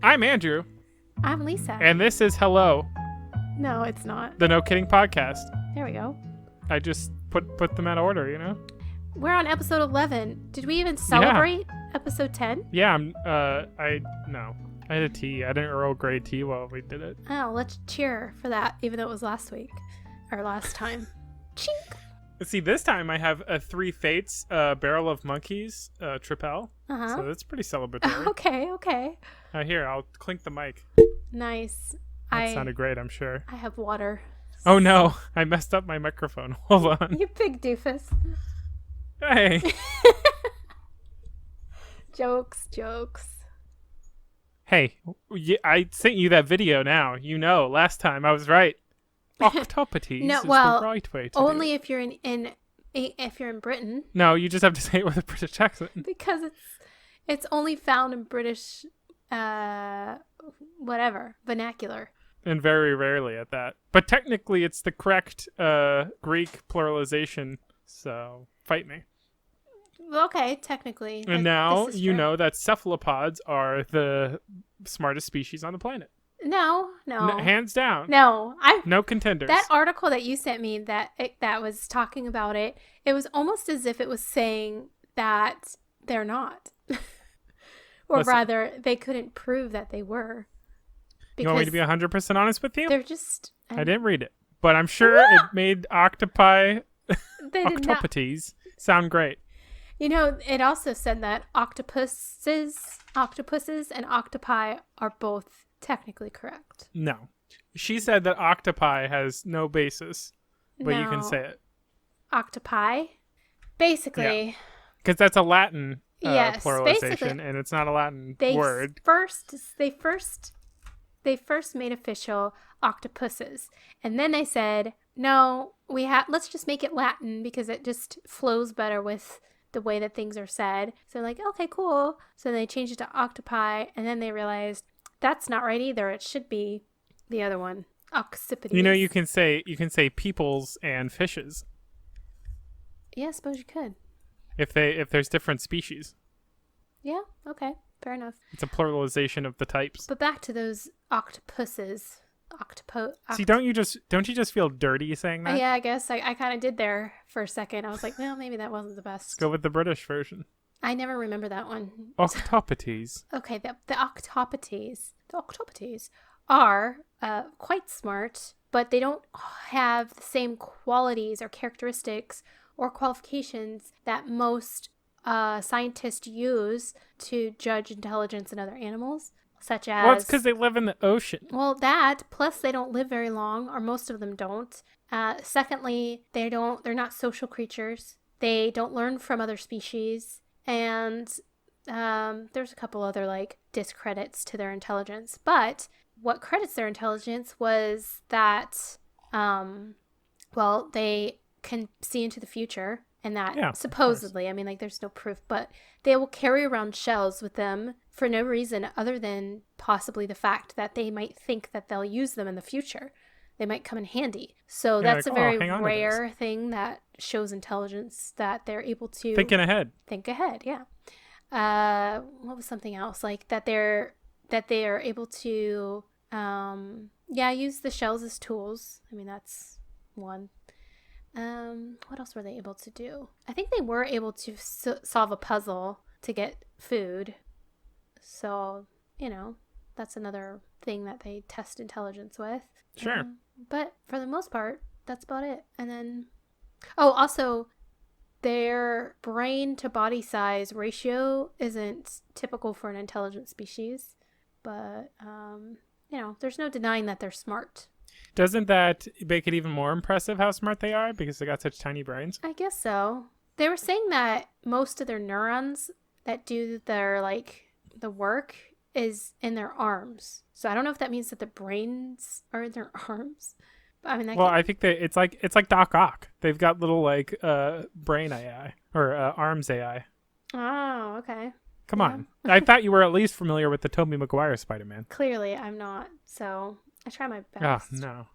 I'm Andrew. I'm Lisa. And this is Hello. No, it's not. The No Kidding Podcast. There we go. I just put them out of order, you know? We're on episode 11. Did we even celebrate episode 10? Yeah, I had a tea. I didn't Earl Grey tea while we did it. Oh, let's cheer for that, even though it was last week. Or last time. Chink! See, this time I have a Three Fates Barrel of Monkeys Tripel. Uh-huh. So that's pretty celebratory. Okay. Here, I'll clink the mic. Nice. That sounded great, I'm sure. I have water. Oh no, I messed up my microphone. Hold on. You big doofus. Hey. Jokes. Hey, I sent you that video now. You know, last time I was right. Octopodes is the right way to only do it. if you're if you're in Britain. No, you just have to say it with a British accent. Because it's only found in British vernacular. And very rarely at that. But technically it's the correct Greek pluralization, so fight me. Okay, technically. And now this is you true. know that cephalopods are the smartest species on the planet. No. Hands down. No, No contenders. That article that you sent me that was talking about it, it was almost as if it was saying that they're not. Or rather, they couldn't prove that they were. You want me to be 100% honest with you? They're just... I didn't read it. But I'm sure it made octopodes sound great. You know, it also said that octopuses and octopi are both technically correct. No. She said that octopi has no basis, but you can say it. Octopi? Basically. Because that's a Latin yes, pluralization, and it's not a Latin word. They first made official octopuses, and then they said, no, let's just make it Latin because it just flows better with the way that things are said. So like, okay, cool. So they changed it to octopi, and then they realized that's not right either. It should be the other one, occipides. You know, you can say peoples and fishes. Yeah, I suppose you could. If there's different species. Yeah, okay. Fair enough. It's a pluralization of the types. But back to those octopuses. See, don't you just feel dirty saying that? Yeah, I guess I kind of did there for a second. I was like, well, maybe that wasn't the best. Let's go with the British version. I never remember that one. Octopodes. Okay, the octopodes are quite smart, but they don't have the same qualities or characteristics or qualifications that most scientists use to judge intelligence in other animals, such as... Well, it's because they live in the ocean. Well, that, plus they don't live very long, or most of them don't. Secondly, they're not social creatures. They don't learn from other species. And there's a couple other, discredits to their intelligence. But what credits their intelligence was that, they can see into the future. And that supposedly, I mean, there's no proof, but they will carry around shells with them for no reason other than possibly the fact that they might think that they'll use them in the future. They might come in handy. So that's a very rare thing that shows intelligence, that they're able to... Thinking ahead. Think ahead, yeah. What was something else? That they are able to, use the shells as tools. I mean, that's one. What else were they able to do? I think they were able to solve a puzzle to get food. So, that's another thing that they test intelligence with. Sure. But for the most part, that's about it. And then, also, their brain to body size ratio isn't typical for an intelligent species. But, there's no denying that they're smart. Doesn't that make it even more impressive how smart they are because they got such tiny brains? I guess so. They were saying that most of their neurons that do their, the work is in their arms. So I don't know if that means that the brains are in their arms. I mean, I think that it's like Doc Ock. They've got little brain AI or arms AI. Oh, okay. Come on. I thought you were at least familiar with the Tobey Maguire Spider-Man. Clearly, I'm not. So I try my best. Oh, no.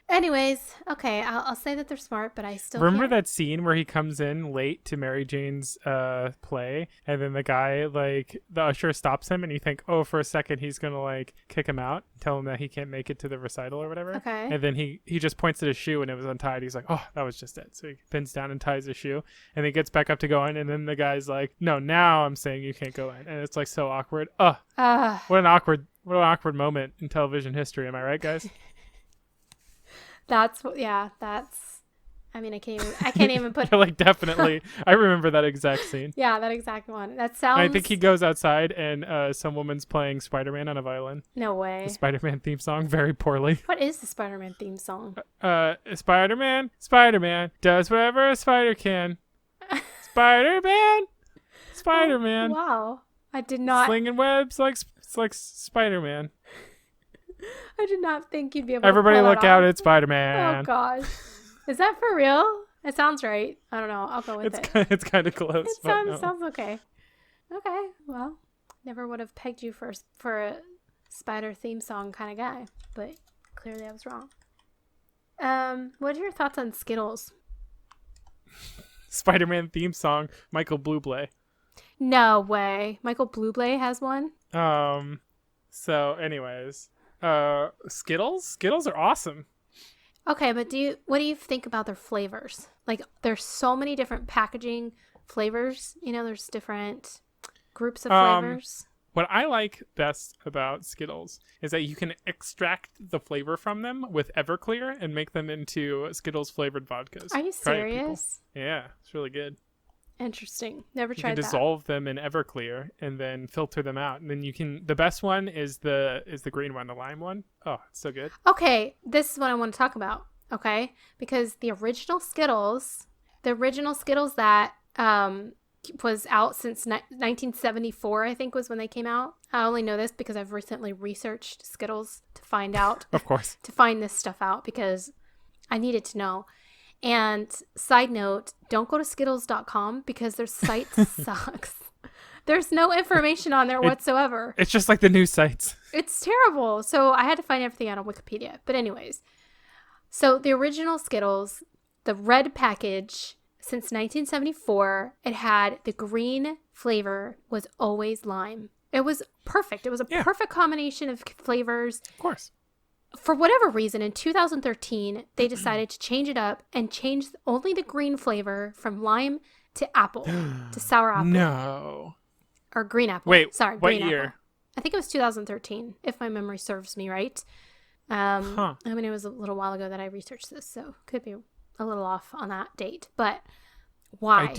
Anyways, okay, I'll say that they're smart, but I still Remember can't. that scene where he comes in late to Mary Jane's play, and then the guy, like, the usher stops him, and you think, oh, for a second he's gonna like kick him out, tell him that he can't make it to the recital or whatever. Okay. And then he just points at his shoe, and it was untied. He's like, oh, that was just it. So he pins down and ties his shoe, and then gets back up to go in, and then the guy's like, no, now I'm saying you can't go in, and it's like so awkward. What an awkward moment in television history. Am I right, guys? That's I mean, I can't even put. You're like, definitely. I remember that exact scene. Yeah, that exact one. That sounds. I think he goes outside and some woman's playing Spider-Man on a violin. No way. The Spider-Man theme song very poorly. What is the Spider-Man theme song? Spider-Man does whatever a spider can. Spider-Man. Wow, I did not. Slinging webs like Spider-Man. I did not think you'd be able. Everybody to pull look that out! off. It's Spider-Man. Oh gosh, is that for real? It sounds right. I don't know. I'll go with it. It's kind of close. It sounds okay. Okay, well, never would have pegged you for a spider theme song kind of guy, but clearly I was wrong. What are your thoughts on Skittles? Spider-Man theme song, Michael Bublé. No way. Michael Bublé has one? So anyways, Skittles are awesome. Okay, but what do you think about their flavors? Like, there's so many different packaging flavors. You know, there's different groups of flavors. What I like best about Skittles is that you can extract the flavor from them with Everclear and make them into Skittles flavored vodkas. Are you Try it, people. serious? Yeah, it's really good. Interesting. Never You tried can that. dissolve them in Everclear and then filter them out, and then you can. The best one is the green one, the lime one. Oh, it's so good. Okay, this is what I want to talk about. Okay, because the original Skittles that was out since 1974, I think was when they came out. I only know this because I've recently researched Skittles to find out. Of course. To find this stuff out because I needed to know. And side note, don't go to Skittles.com because their site sucks. There's no information on there whatsoever. It's just like the news sites. It's terrible. So I had to find everything out on Wikipedia. But anyways, so the original Skittles, the red package since 1974, it had the green flavor was always lime. It was perfect. It was a perfect combination of flavors. Of course. For whatever reason, in 2013, they decided to change it up and change only the green flavor from lime to apple, to sour apple. No. Or green apple. Wait, sorry, what green year? apple. I think it was 2013, if my memory serves me right. I mean, it was a little while ago that I researched this, so could be a little off on that date. But why?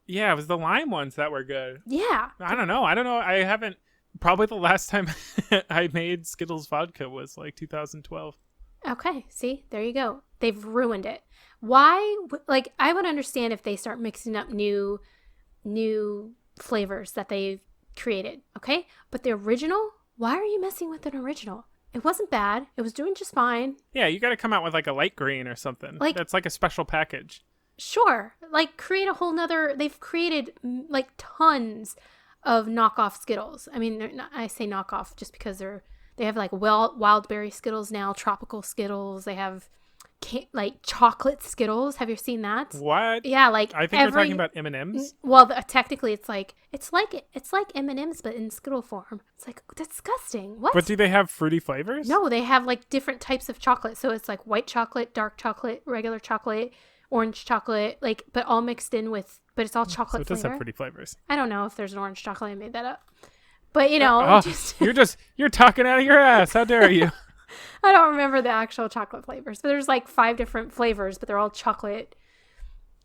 Yeah, it was the lime ones that were good. Yeah. I don't know. I haven't. Probably the last time I made Skittles vodka was like 2012. Okay, see, there you go. They've ruined it. Why? Like, I would understand if they start mixing up new flavors that they've created, okay? But the original, why are you messing with an original? It wasn't bad. It was doing just fine. Yeah, you got to come out with like a light green or something. Like, that's like a special package. Sure. Like, create a whole nother... They've created, like, tons of knockoff Skittles. I mean, I say knockoff just because they have, like, wild berry Skittles now, tropical Skittles. They have, like, chocolate Skittles. Have you seen that? What? Yeah, like I think you're talking about M&Ms. Well, technically, it's like M&Ms, but in Skittle form. It's like disgusting. What? But do they have fruity flavors? No, they have like different types of chocolate. So it's like white chocolate, dark chocolate, regular chocolate, orange chocolate, like, but all mixed in with. But it's all chocolate so it does flavor. have fruity flavors. I don't know if there's an orange chocolate. I made that up. But you know, you're talking out of your ass. How dare you? I don't remember the actual chocolate flavors, but there's like 5 different flavors, but they're all chocolate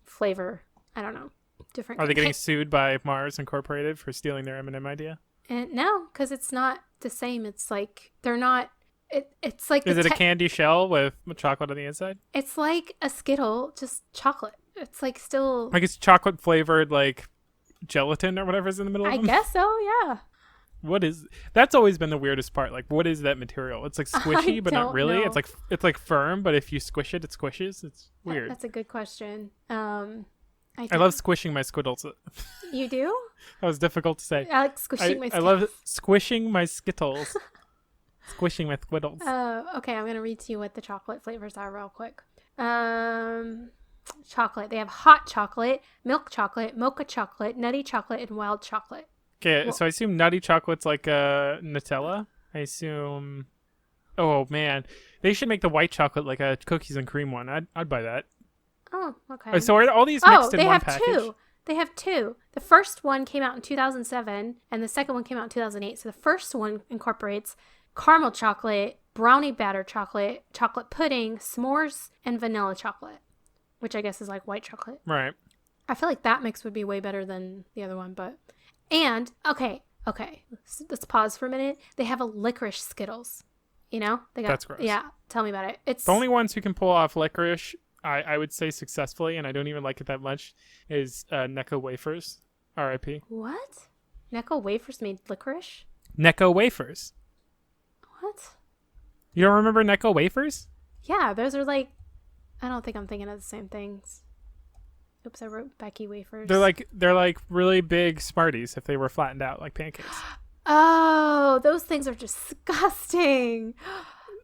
flavor. I don't know. Different. Are they getting sued by Mars Incorporated for stealing their M&M idea? No, because it's not the same. It's like they're not. It's like. Is it a candy shell with chocolate on the inside? It's like a Skittle, just chocolate. It's like still. Like it's chocolate flavored, like gelatin or whatever's in the middle of them? I guess so. Yeah. That's always been the weirdest part. Like, what is that material? It's like squishy, but not really. Know. It's like firm, but if you squish it, it squishes. It's weird. That's a good question. I love squishing my Skittles. You do? That was difficult to say. I like squishing my Skittles. I love squishing my Skittles. Squishing my Skittles. Okay, I'm going to read to you what the chocolate flavors are real quick. Chocolate. They have hot chocolate, milk chocolate, mocha chocolate, nutty chocolate, and wild chocolate. Okay, so I assume nutty chocolate's like Nutella. I assume... Oh, man. They should make the white chocolate like a cookies and cream one. I'd buy that. Oh, okay. So are all these mixed in one package? They have two. The first one came out in 2007, and the second one came out in 2008. So the first one incorporates caramel chocolate, brownie batter chocolate, chocolate pudding, s'mores, and vanilla chocolate, which I guess is like white chocolate. Right. I feel like that mix would be way better than the other one, but... And, okay. Let's pause for a minute. They have a licorice Skittles. You know? That's gross. Yeah, tell me about it. It's the only ones who can pull off licorice, I would say successfully, and I don't even like it that much, is Necco wafers. R.I.P. What? Necco wafers made licorice? Necco wafers. What? You don't remember Necco wafers? Yeah, those are like... I don't think I'm thinking of the same things. Oops, I wrote Becky wafers. They're like really big Smarties if they were flattened out like pancakes. Oh, those things are disgusting.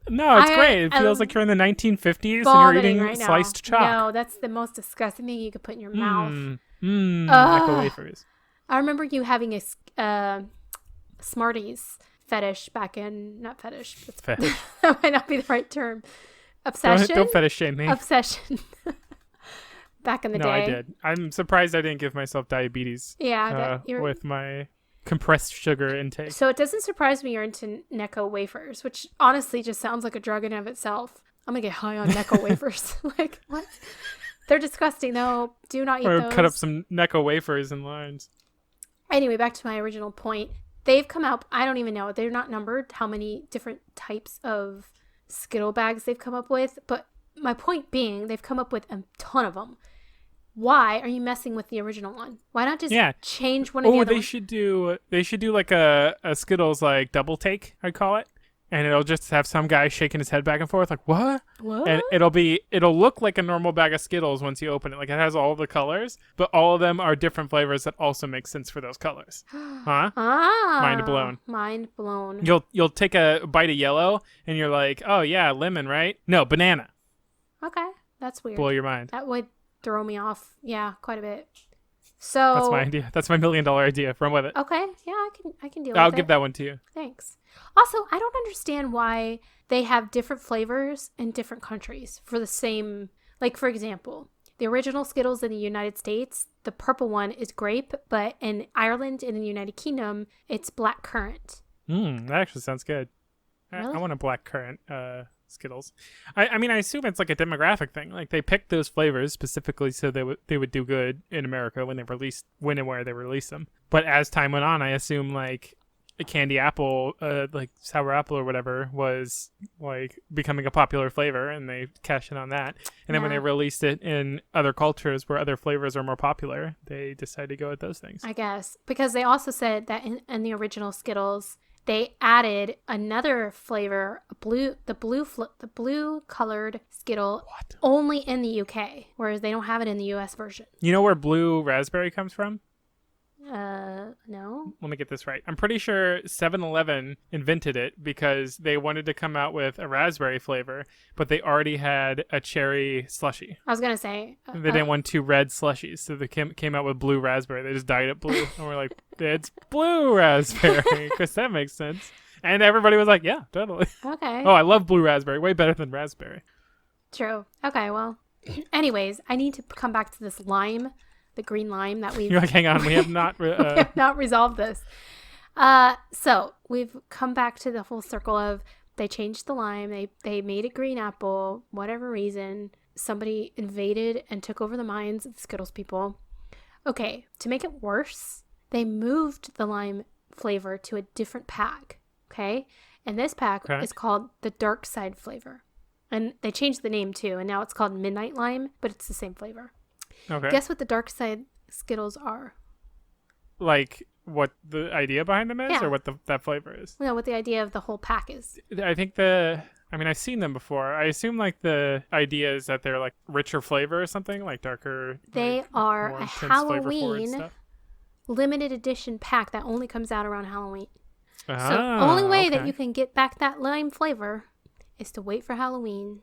No, it's great. It feels like you're in the 1950s and you're eating right sliced chalk. No, that's the most disgusting thing you could put in your mouth. Necco wafers. I remember you having a Smarties fetish back in... Not fetish. Fetish. That might not be the right term. Obsession? Don't fetish shame me. Obsession. Back in the day. No, I did. I'm surprised I didn't give myself diabetes. Yeah. With my compressed sugar intake. So it doesn't surprise me you're into Necco wafers, which honestly just sounds like a drug in and of itself. I'm gonna get high on Necco wafers. Like, what? They're disgusting, though. Do not eat those. Cut up some Necco wafers in lines. Anyway, back to my original point. They've come out, I don't even know, they're not numbered how many different types of Skittle bags they've come up with, but my point being, they've come up with a ton of them. Why are you messing with the original one? Why not just change one of the other ones? They should do like a Skittles like double take, I'd call it. And it'll just have some guy shaking his head back and forth like, what? And it'll look like a normal bag of Skittles once you open it. Like it has all the colors, but all of them are different flavors that also make sense for those colors. Huh? Mind blown. Mind blown. You'll take a bite of yellow and you're like, oh yeah, lemon, right? No, banana. Okay. That's weird. Blow your mind. That would throw me off. Yeah, quite a bit. So that's my idea. That's my $1 million idea. Run with it. Okay. Yeah, I can deal with it. I'll give that one to you. Thanks. Also, I don't understand why they have different flavors in different countries for the same, like for example, the original Skittles in the United States, the purple one is grape, but in Ireland and in the United Kingdom, it's black currant. That actually sounds good. Really? I want a black currant Skittles. I mean, I assume it's like a demographic thing. Like they picked those flavors specifically so they would do good in America when and where they release them. But as time went on, I assume like a candy apple, like sour apple or whatever, was like becoming a popular flavor, and they cashed in on that. And then when they released it in other cultures where other flavors are more popular, they decided to go with those things. I guess because they also said that in the original Skittles, they added another flavor, the blue colored Skittle, only in the UK, whereas they don't have it in the US version. You know where blue raspberry comes from? No. Let me get this right. I'm pretty sure 7-Eleven invented it because they wanted to come out with a raspberry flavor, but they already had a cherry slushie. I was gonna say they didn't want two red slushies, so they came out with blue raspberry. They just dyed it blue, and we're like, it's blue raspberry because that makes sense. And everybody was like, yeah, totally. Okay. Oh, I love blue raspberry. Way better than raspberry. True. Okay. Well, anyways, I need to come back to this lime. The green lime that we've... You're like, hang on, we have not... we have not resolved this. So we've come back to the full circle of they changed the lime. They made it green apple. Whatever reason, somebody invaded and took over the minds of the Skittles people. Okay, to make it worse, they moved the lime flavor to a different pack. Okay? And this pack is called the dark side flavor. And they changed the name too, and now it's called midnight lime, but it's the same flavor. Okay. Guess what the dark side Skittles are? Like what the idea behind them is, or what that flavor is? No, what the idea of the whole pack is. I think I've seen them before. I assume like the idea is that they're like richer flavor or something, like darker. They like, are a Halloween limited edition pack that only comes out around Halloween. So the only way okay. that you can get back that lime flavor is to wait for Halloween.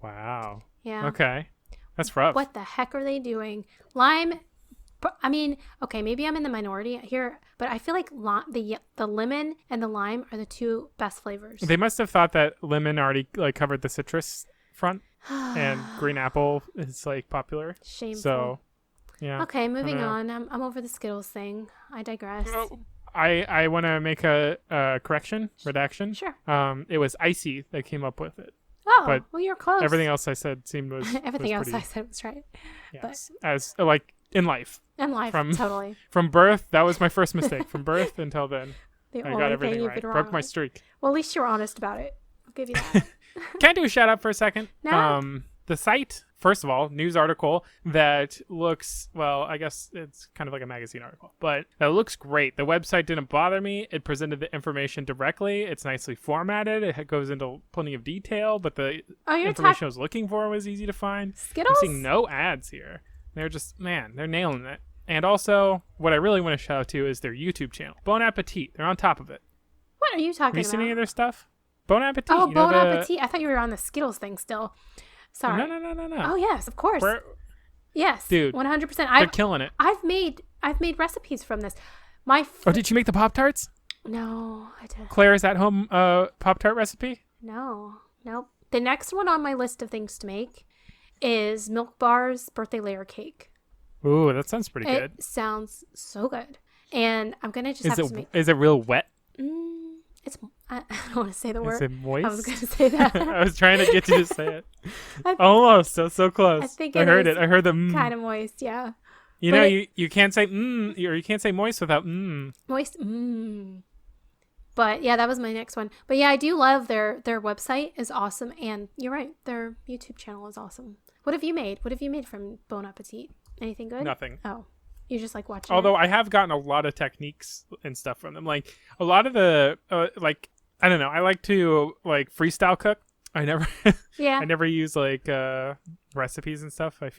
Wow. Yeah. Okay. That's rough. What the heck are they doing? Lime, I mean, okay, maybe I'm in the minority here, but I feel like the lemon and the lime are the two best flavors. They must have thought that lemon already like covered the citrus front, and green apple is like popular. Shameful. So, yeah. Okay, moving on. I'm over the Skittles thing. I digress. I want to make a redaction. Sure. It was Icy that came up with it. Oh, but well, you're close. Everything else I said seemed was everything was else pretty, I said was right. Yes, as like in life. In life, totally. From birth, that was my first mistake. From birth until then, I got everything right. Broke my streak. Well, at least you were honest about it. I'll give you that. Can I do a shout out for a second? No. The site, first of all, news article that looks, well, I guess it's kind of like a magazine article, but it looks great. The website didn't bother me. It presented the information directly. It's nicely formatted. It goes into plenty of detail, but the information I was looking for was easy to find. Skittles? I'm seeing no ads here. They're just, man, they're nailing it. And also, what I really want to shout out to is their YouTube channel. Bon Appetit. They're on top of it. What are you talking about? Have you seen any of their stuff? Bon Appetit. Oh, Bon Appetit. I thought you were on the Skittles thing still. Sorry. No. Oh yes, of course. Yes, dude, 100%. They're killing it. I've made recipes from this. Oh, did you make the Pop-Tarts? No, I didn't. Claire's at home Pop-Tart recipe? No, nope. The next one on my list of things to make is Milk Bar's birthday layer cake. Ooh, that sounds pretty good. It sounds so good, and I'm gonna just have to make. Is it real wet? It's. I don't want to say the word. Is it moist? I was gonna say that. I was trying to get you to say it. Almost. So close. I think I heard it. I heard the kind of moist. Yeah. You know, you can't say or you can't say moist without Moist. But yeah, that was my next one. But yeah, I do love their website is awesome, and you're right, their YouTube channel is awesome. What have you made? What have you made from Bon Appetit? Anything good? Nothing. Oh, you just like watching. Although I have gotten a lot of techniques and stuff from them. Like a lot of the like I don't know. I like to like freestyle cook. I never. Yeah. I never use like recipes and stuff. I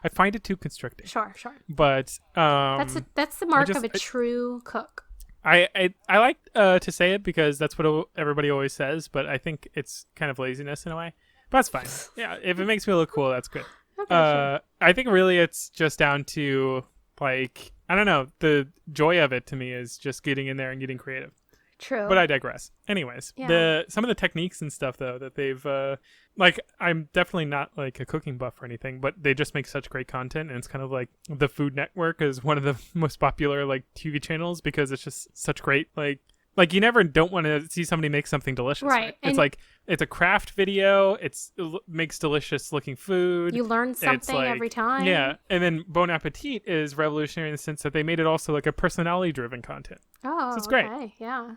find it too constricting. Sure. But that's the mark of a true cook. I like to say it because that's what everybody always says, but I think it's kind of laziness in a way. But that's fine. Yeah, if it makes me look cool, that's good. Okay, sure. I think really it's just down to like I don't know, the joy of it to me is just getting in there and getting creative. True. But I digress. Anyways, yeah. Some of the techniques and stuff though that they've like I'm definitely not like a cooking buff or anything, but they just make such great content, and it's kind of like the Food Network is one of the most popular like TV channels because it's just such great like you never don't want to see somebody make something delicious. Right. It's like it's a craft video. It makes delicious looking food. You learn something every time. Yeah. And then Bon Appetit is revolutionary in the sense that they made it also like a personality driven content. Oh, so it's great. Okay. Yeah.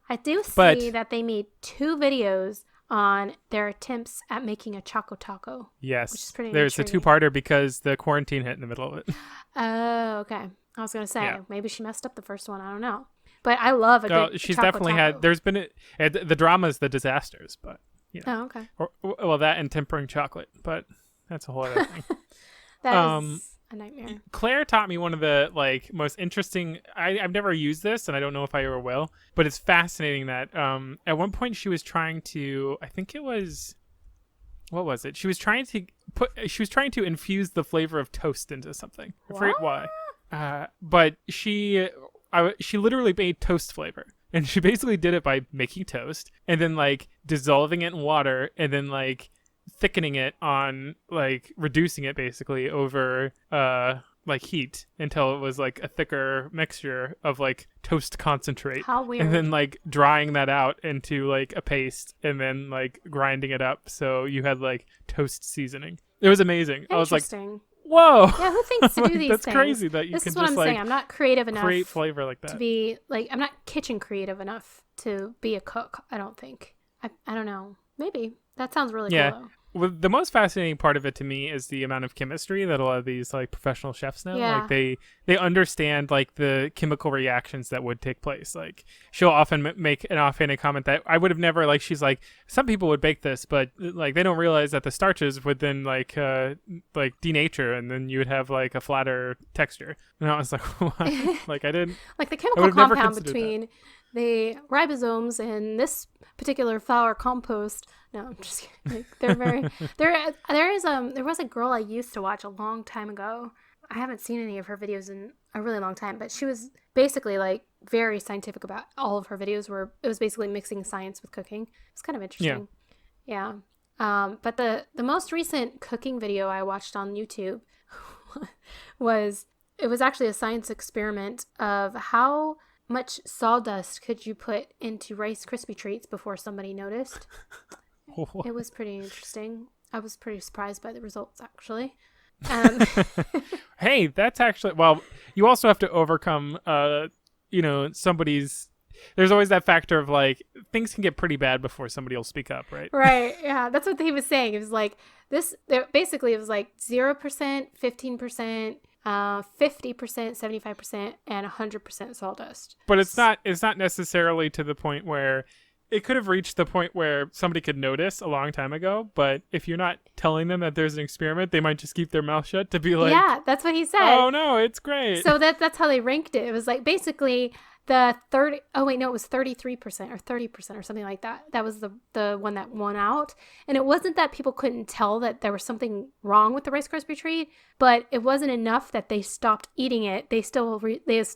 I do see that they made 2 videos on their attempts at making a Choco Taco. Yes. Which is pretty There's intriguing. a 2-parter because the quarantine hit in the middle of it. Oh, okay. I was going to say, maybe she messed up the first one. I don't know. But I love a good she's Choco definitely Taco. had, there's been, the drama's the disasters, but, you know. Oh, okay. Well, that and tempering chocolate, but that's a whole other thing. That is a nightmare. Claire taught me one of the like most interesting. I've never used this, and I don't know if I ever will. But it's fascinating that at one point she was trying to. I think it was. What was it? She was trying to infuse the flavor of toast into something. I forget why. But she literally made toast flavor. And she basically did it by making toast and then like dissolving it in water and then like thickening it on like reducing it basically over like heat until it was like a thicker mixture of like toast concentrate. How weird. And then like drying that out into like a paste and then like grinding it up so you had like toast seasoning. It was amazing. I was like, whoa. Yeah, who thinks to do these That's things? crazy that you this can is what just I'm like saying. I'm not creative enough create flavor like that. To be like, I'm not kitchen creative enough to be a cook, I don't think. I don't know. Maybe. That sounds really cool though. Well, the most fascinating part of it to me is the amount of chemistry that a lot of these like professional chefs know. Yeah. Like they understand like the chemical reactions that would take place. Like she'll often make an offhanded comment that I would have never like. She's like, some people would bake this, but like they don't realize that the starches would then like denature, and then you would have like a flatter texture. And I was like, what? Like I didn't like the chemical compound between the ribosomes in this particular flour compost. No, I'm just kidding. Like, they're very there was a girl I used to watch a long time ago. I haven't seen any of her videos in a really long time, but she was basically like very scientific about all of her videos, where it was basically mixing science with cooking. It's kind of interesting. Yeah. But the most recent cooking video I watched on YouTube was actually a science experiment of how much sawdust could you put into Rice Krispie treats before somebody noticed. It was pretty interesting. I was pretty surprised by the results, actually. Hey, that's actually, well, you also have to overcome, somebody's, there's always that factor of like, things can get pretty bad before somebody will speak up, right? Right. Yeah. That's what he was saying. It was like basically it was like 0%, 15%, 50%, 75%, and 100% sawdust. But it's not necessarily to the point where it could have reached the point where somebody could notice a long time ago, but if you're not telling them that there's an experiment, they might just keep their mouth shut to be like, yeah, that's what he said. Oh no, it's great. So that's how they ranked it. It was like basically it was 33% or 30% or something like that. That was the one that won out. And it wasn't that people couldn't tell that there was something wrong with the Rice Krispie treat, but it wasn't enough that they stopped eating it. They still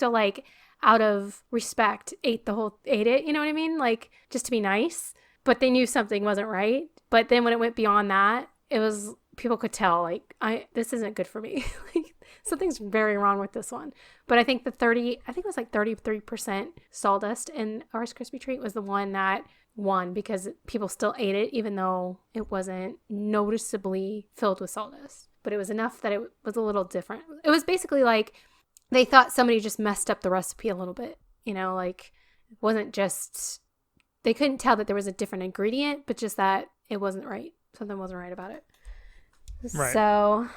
like, out of respect, ate it, you know what I mean? Like, just to be nice. But they knew something wasn't right. But then when it went beyond that, it was, people could tell, like, this isn't good for me. Like, something's very wrong with this one. But I think it was like 33% sawdust in a Rice Krispie treat was the one that won, because people still ate it, even though it wasn't noticeably filled with sawdust. But it was enough that it was a little different. It was basically like, they thought somebody just messed up the recipe a little bit, like it wasn't just, they couldn't tell that there was a different ingredient, but just that it wasn't right. Something wasn't right about it. Right. So,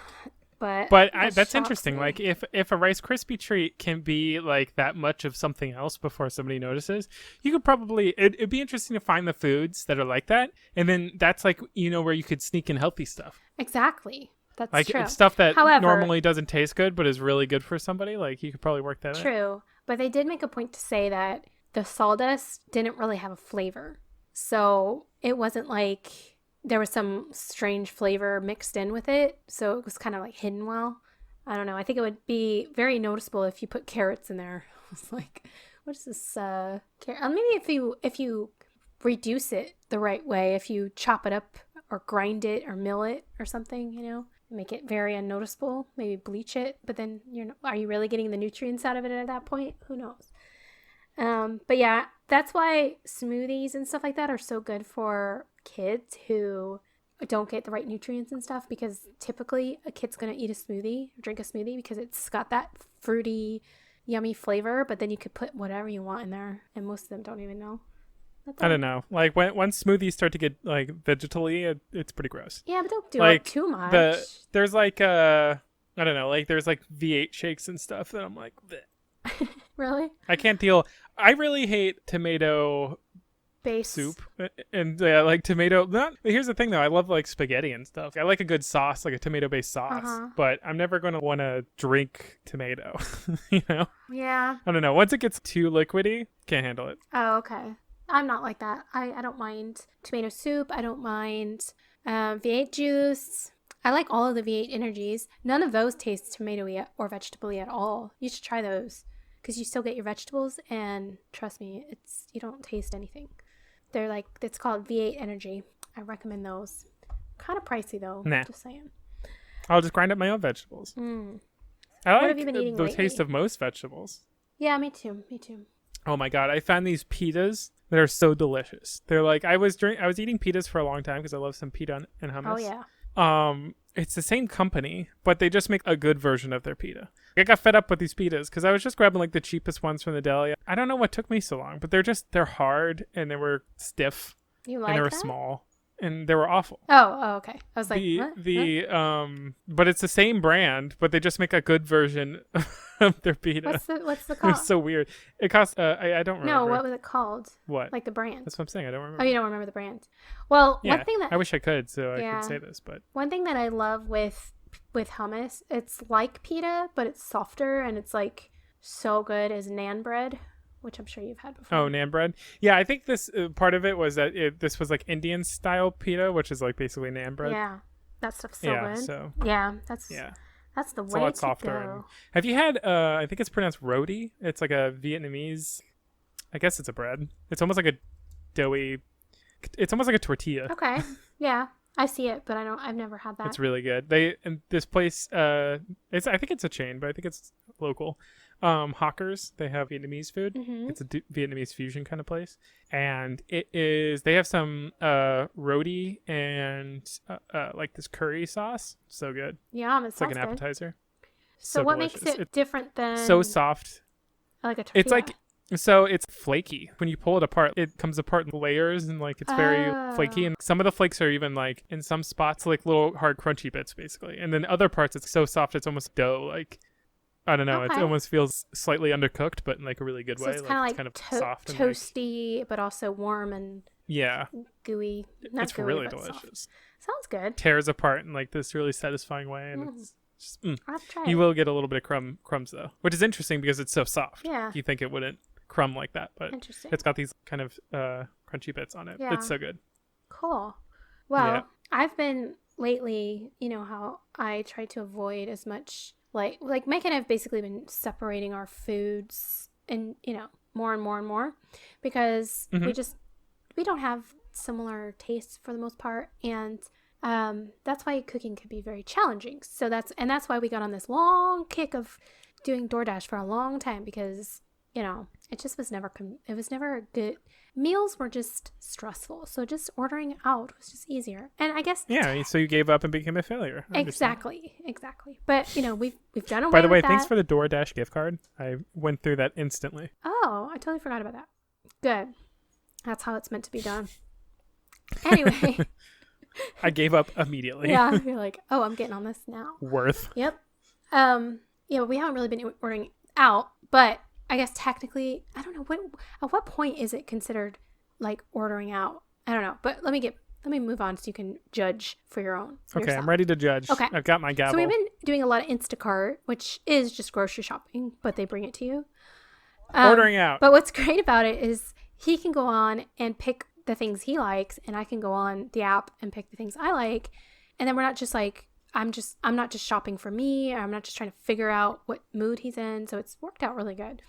but that's interesting. Me. Like if a Rice Krispie treat can be like that much of something else before somebody notices, you could probably, it'd be interesting to find the foods that are like that. And then that's like, where you could sneak in healthy stuff. Exactly. That's like true. Stuff that normally doesn't taste good but is really good for somebody. Like you could probably work that out. True. But they did make a point to say that the sawdust didn't really have a flavor. So it wasn't like there was some strange flavor mixed in with it. So it was kind of like hidden well. I don't know. I think it would be very noticeable if you put carrots in there. It's like, what is this carrot? Maybe if you reduce it the right way, if you chop it up or grind it or mill it or something, make it very unnoticeable, maybe bleach it, but then are you really getting the nutrients out of it at that point? Who knows? But yeah, that's why smoothies and stuff like that are so good for kids who don't get the right nutrients and stuff, because typically a kid's going to eat a smoothie, drink a smoothie, because it's got that fruity, yummy flavor, but then you could put whatever you want in there, and most of them don't even know. I don't know. Like once smoothies start to get like vegetally, it's pretty gross. Yeah, but don't do it too much. There's like I don't know, like there's like V8 shakes and stuff that I'm like, bleh. Really? I can't deal. I really hate tomato base soup and like tomato. Here's the thing though, I love like spaghetti and stuff. I like a good sauce, like a tomato based sauce, but I'm never going to want to drink tomato. Yeah. I don't know. Once it gets too liquidy, can't handle it. Oh, okay. I'm not like that. I don't mind tomato soup. I don't mind V8 juice. I like all of the V8 energies. None of those taste tomatoey or vegetable-y at all. You should try those, because you still get your vegetables, and trust me, you don't taste anything. They're like, it's called V8 energy. I recommend those. Kind of pricey though. Nah. Just saying. I'll just grind up my own vegetables. I what like have you been eating the lately? taste of most vegetables. Yeah, me too. Oh my god, I found these pitas that are so delicious. They're like, I was eating pitas for a long time because I love some pita and hummus. Oh yeah. It's the same company, but they just make a good version of their pita. I got fed up with these pitas because I was just grabbing like the cheapest ones from the deli. I don't know what took me so long, but they're hard and they were stiff. You like and they were that? small and they were awful. Oh, okay. I was like, what? But it's the same brand, but they just make a good version of their pita. What's the cost? It's so weird. It cost I don't remember. No, what was it called? What? Like the brand. That's what I'm saying. I don't remember. Oh, you don't remember the brand. Well, yeah, one thing that I wish I could, so I could say this, but one thing that I love with hummus, it's like pita, but it's softer and it's like so good, is naan bread. which I'm sure you've had before. Oh, naan bread. Yeah, I think this part of it was that this was like Indian style pita, which is like basically naan bread. Yeah, that stuff's so good. So that's the it's way a lot to softer. go. Have you had? I think it's pronounced roti. It's like a Vietnamese. I guess it's a bread. It's almost like a doughy. It's almost like a tortilla. Okay. Yeah, I see it, but I've never had that. It's really good. This place. I think it's a chain, but I think it's local. Hawkers. They have Vietnamese food. Mm-hmm. It's a Vietnamese fusion kind of place, and it is. They have some roti and like this curry sauce. So good. Yeah, it's like an appetizer. So what delicious. Makes it different than so soft? Like a tortilla. It's like. So it's flaky. When you pull it apart, it comes apart in layers and like it's very flaky. And some of the flakes are even like in some spots like little hard crunchy bits basically. And then other parts it's so soft it's almost dough. Like I don't know. Okay. It almost feels slightly undercooked, but in like a really good way. It's kind of soft, and toasty, like, but also warm and gooey. It's gooey, really delicious. Soft. Sounds good. Tears apart in like this really satisfying way, and it's just, I'll have to try you it. Will get a little bit of crumbs though, which is interesting because it's so soft. Yeah, you think it wouldn't crumb like that, but it's got these kind of crunchy bits on it. Yeah. It's so good. Cool. Well, I've been lately, you know how I try to avoid as much like Mike and I have basically been separating our foods and more and more and more because we don't have similar tastes for the most part, and that's why cooking can be very challenging. So that's why we got on this long kick of doing DoorDash for a long time because it just was never it was never good. Meals were just stressful, so just ordering out was just easier. And I guess so you gave up and became a failure. Exactly. But we've done away. By the way, with thanks that. for the DoorDash gift card. I went through that instantly. Oh, I totally forgot about that. Good. That's how it's meant to be done. Anyway, I gave up immediately. Yeah, you're like, oh, I'm getting on this now. Worth. Yep. We haven't really been ordering out, but I guess technically, I don't know at what point is it considered like ordering out? I don't know, but let me move on so you can judge for your own. Okay, yourself. I'm ready to judge. Okay, I've got my gavel. So we've been doing a lot of Instacart, which is just grocery shopping, but they bring it to you. Ordering out. But what's great about it is he can go on and pick the things he likes, and I can go on the app and pick the things I like, and then we're not just like I'm not just shopping for me, or I'm not just trying to figure out what mood he's in. So it's worked out really good.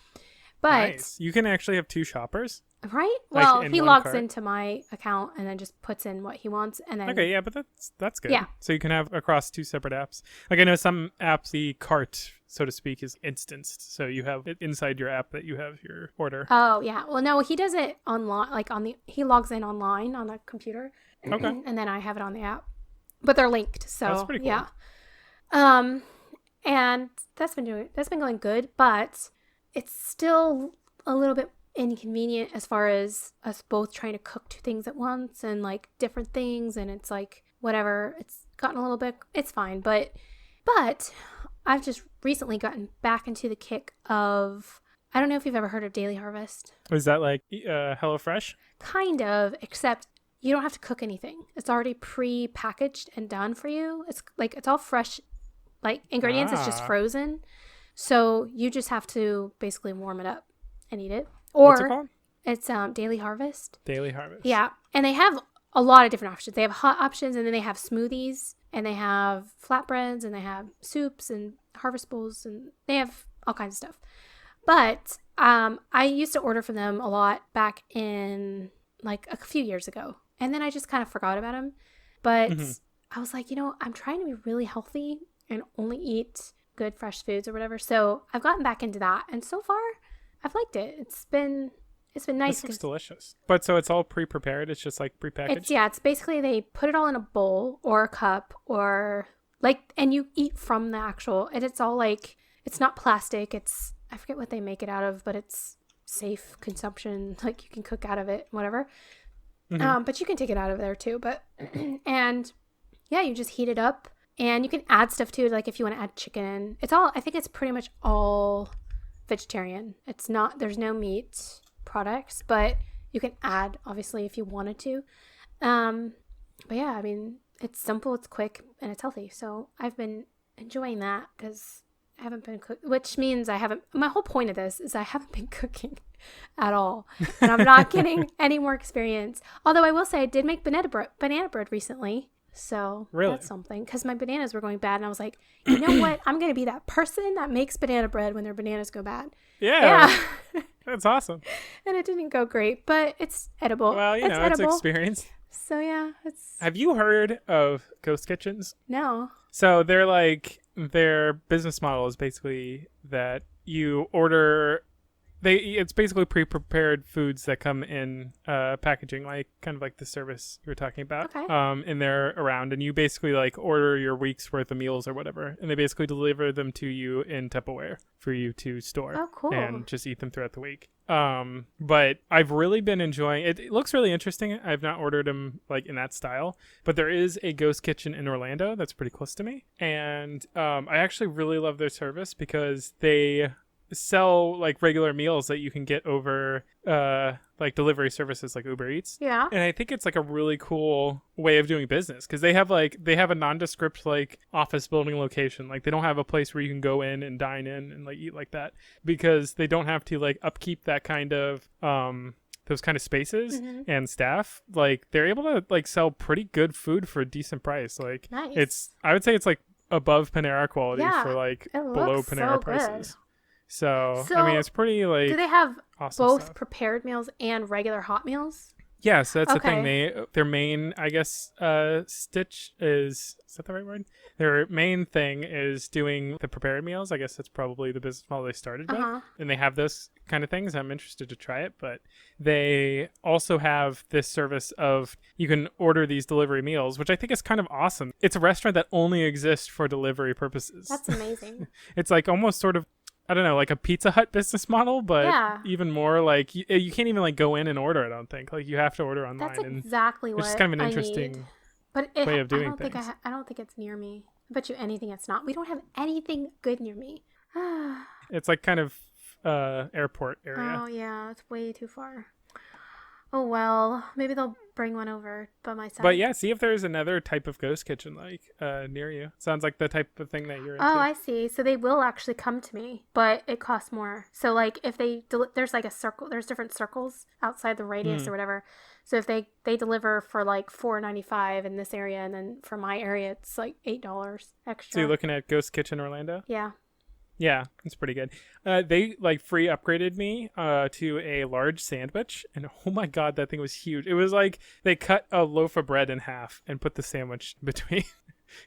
But nice. You can actually have two shoppers, right? Well, he logs into my account and then just puts in what he wants, and then but that's good. Yeah. So you can have across two separate apps. Like I know some apps, the cart, so to speak, is instanced, so you have it inside your app that you have your order. Oh yeah. Well, no, he does it online, like he logs in online on the computer. Okay. And then I have it on the app, but they're linked. So that's pretty cool. Yeah. And that's been going good, but it's still a little bit inconvenient as far as us both trying to cook two things at once and like different things, and it's like whatever. It's gotten a little bit. It's fine, but I've just recently gotten back into the kick of. I don't know if you've ever heard of Daily Harvest. Is that like HelloFresh? Kind of, except you don't have to cook anything. It's already pre-packaged and done for you. It's all fresh, like ingredients. It's just frozen. So you just have to basically warm it up and eat it. Or what's it called? It's Daily Harvest. Daily Harvest. Yeah. And they have a lot of different options. They have hot options, and then they have smoothies, and they have flatbreads, and they have soups and harvest bowls, and they have all kinds of stuff. But I used to order from them a lot back in like a few years ago. And then I just kind of forgot about them. But I was like, I'm trying to be really healthy and only eat good fresh foods or whatever. So I've gotten back into that. And so far, I've liked it. It's been nice. It's delicious. But so it's all pre-prepared? It's just like prepackaged? It's basically they put it all in a bowl or a cup or like, and you eat from the actual, and it's all like, it's not plastic. I forget what they make it out of, but it's safe consumption. Like you can cook out of it, whatever. But you can take it out of there too. But, and yeah, you just heat it up and you can add stuff to it. Like if you want to add chicken, I think it's pretty much all vegetarian. There's no meat products, but you can add obviously if you wanted to. But yeah, I mean, it's simple, it's quick, and it's healthy. So I've been enjoying that because haven't been which means I haven't. My whole point of this is I haven't been cooking at all, and I'm not getting any more experience. Although I will say I did make banana bread recently, so that's something. Because my bananas were going bad, and I was like, you know what? I'm gonna be that person that makes banana bread when their bananas go bad. Yeah. That's awesome. And it didn't go great, but it's edible. Well, it's experience. So yeah, Have you heard of ghost kitchens? No. So they're like, their business model is basically that you order, it's basically pre-prepared foods that come in packaging, like kind of like the service you were talking about. Okay. And they're around, and you basically like order your week's worth of meals or whatever, and they basically deliver them to you in Tupperware for you to store. Oh, cool. And just eat them throughout the week. But I've really been enjoying it. It looks really interesting. I've not ordered them like in that style, but there is a ghost kitchen in Orlando that's pretty close to me, and I actually really love their service because they sell like regular meals that you can get over like delivery services like Uber Eats. Yeah. And I think it's like a really cool way of doing business because they have a nondescript like office building location. Like they don't have a place where you can go in and dine in and like eat like that because they don't have to like upkeep that kind of those kind of spaces and staff. Like they're able to like sell pretty good food for a decent price. Like nice. I would say it's like above Panera quality for like it below Panera so prices. Good. So I mean, it's pretty like. Do they have awesome both stuff. Prepared meals and regular hot meals? Yes, that's the thing. Their main, I guess, stitch is that the right word? Their main thing is doing the prepared meals. I guess that's probably the business model they started with, and they have those kind of things. I'm interested to try it, but they also have this service of you can order these delivery meals, which I think is kind of awesome. It's a restaurant that only exists for delivery purposes. That's amazing. It's like almost sort of, I don't know, like a Pizza Hut business model, but even more like you can't even like go in and order. I don't think like you have to order online. That's exactly what. It's just kind of an I interesting need. way of doing things. I don't think it's near me. I bet you anything it's not. We don't have anything good near me. It's like kind of airport area. Oh yeah, it's way too far. Oh well, maybe they'll bring one over by my side. But yeah, see if there's another type of ghost kitchen like near you. Sounds like the type of thing that you're into. Oh, I see. So they will actually come to me, but it costs more. So like if they there's like a circle, there's different circles outside the radius or whatever. So if they deliver for like $4.95 in this area, and then for my area it's like $8 extra. So you're looking at Ghost Kitchen Orlando? Yeah. Yeah, it's pretty good. They like free upgraded me to a large sandwich, and oh my god, that thing was huge. It was like they cut a loaf of bread in half and put the sandwich between.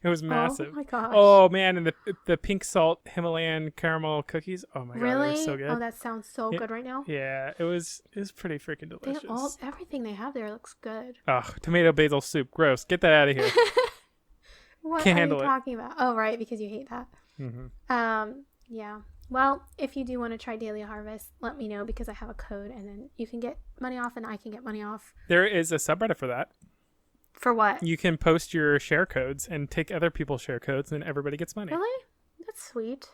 It was massive. Oh my gosh. Oh man, and the pink salt Himalayan caramel cookies. Oh my god, really? they were so good. Oh, that sounds so good right now. Yeah, it was pretty freaking delicious. Everything they have there looks good. Ugh, tomato basil soup, gross. Get that out of here. What Can't are handle you talking about? Oh, right, because you hate that. Yeah. Well, if you do want to try Daily Harvest, let me know because I have a code, and then you can get money off, and I can get money off. There is a subreddit for that. For what? You can post your share codes and take other people's share codes, and everybody gets money. Really? That's sweet.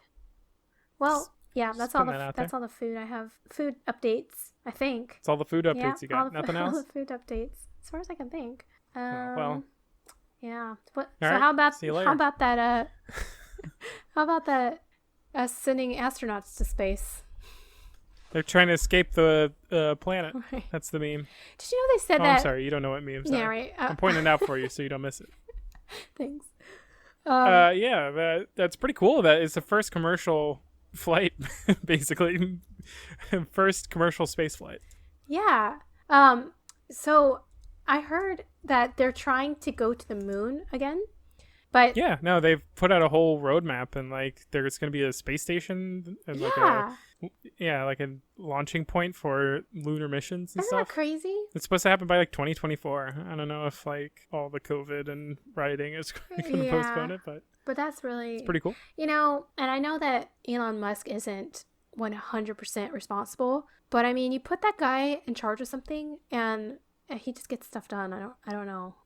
Well, yeah, that's all the food I have. Food updates, I think. It's all the food updates you got. Nothing else? All the food updates, as far as I can think. Well. Yeah. So right. how about See you later. how about that how about that us sending astronauts to space? They're trying to escape the planet. Right. That's the meme. Did you know they said that? I'm sorry, you don't know what memes are. Yeah, right. I'm pointing it out for you so you don't miss it. Thanks. Yeah, that's pretty cool. That it's the first commercial flight, basically. First commercial space flight. Yeah. So I heard that they're trying to go to the moon again. But yeah, no, they've put out a whole roadmap, and like there's going to be a space station and like a launching point for lunar missions and stuff. stuff. Isn't that crazy? It's supposed to happen by like 2024. I don't know if like all the COVID and rioting is going to postpone it, but that's really it's pretty cool. You know, and I know that Elon Musk isn't 100% responsible, but I mean, you put that guy in charge of something, and he just gets stuff done. I don't know.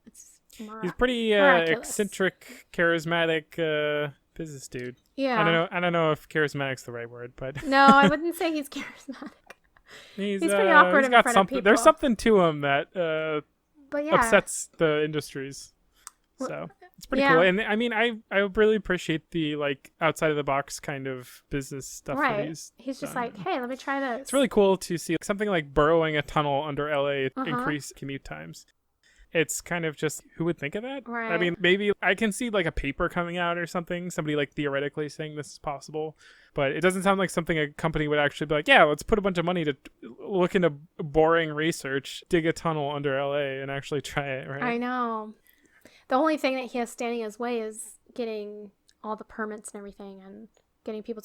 He's pretty eccentric, charismatic business dude. Yeah. I don't know if charismatic's the right word, but no, I wouldn't say he's charismatic. He's pretty awkward in front of people. There's something to him that but upsets the industries. So It's pretty cool. And I mean, I really appreciate the like outside of the box kind of business stuff. Right. That he's just like, hey, let me try this. It's really cool to see something like burrowing a tunnel under LA increase commute times. It's kind of just, who would think of that? Right. I mean, maybe I can see like a paper coming out or something, somebody like theoretically saying this is possible, but it doesn't sound like something a company would actually be like, yeah, let's put a bunch of money to look into boring research, dig a tunnel under LA and actually try it, right? I know. The only thing that he has standing in his way is getting all the permits and everything and getting people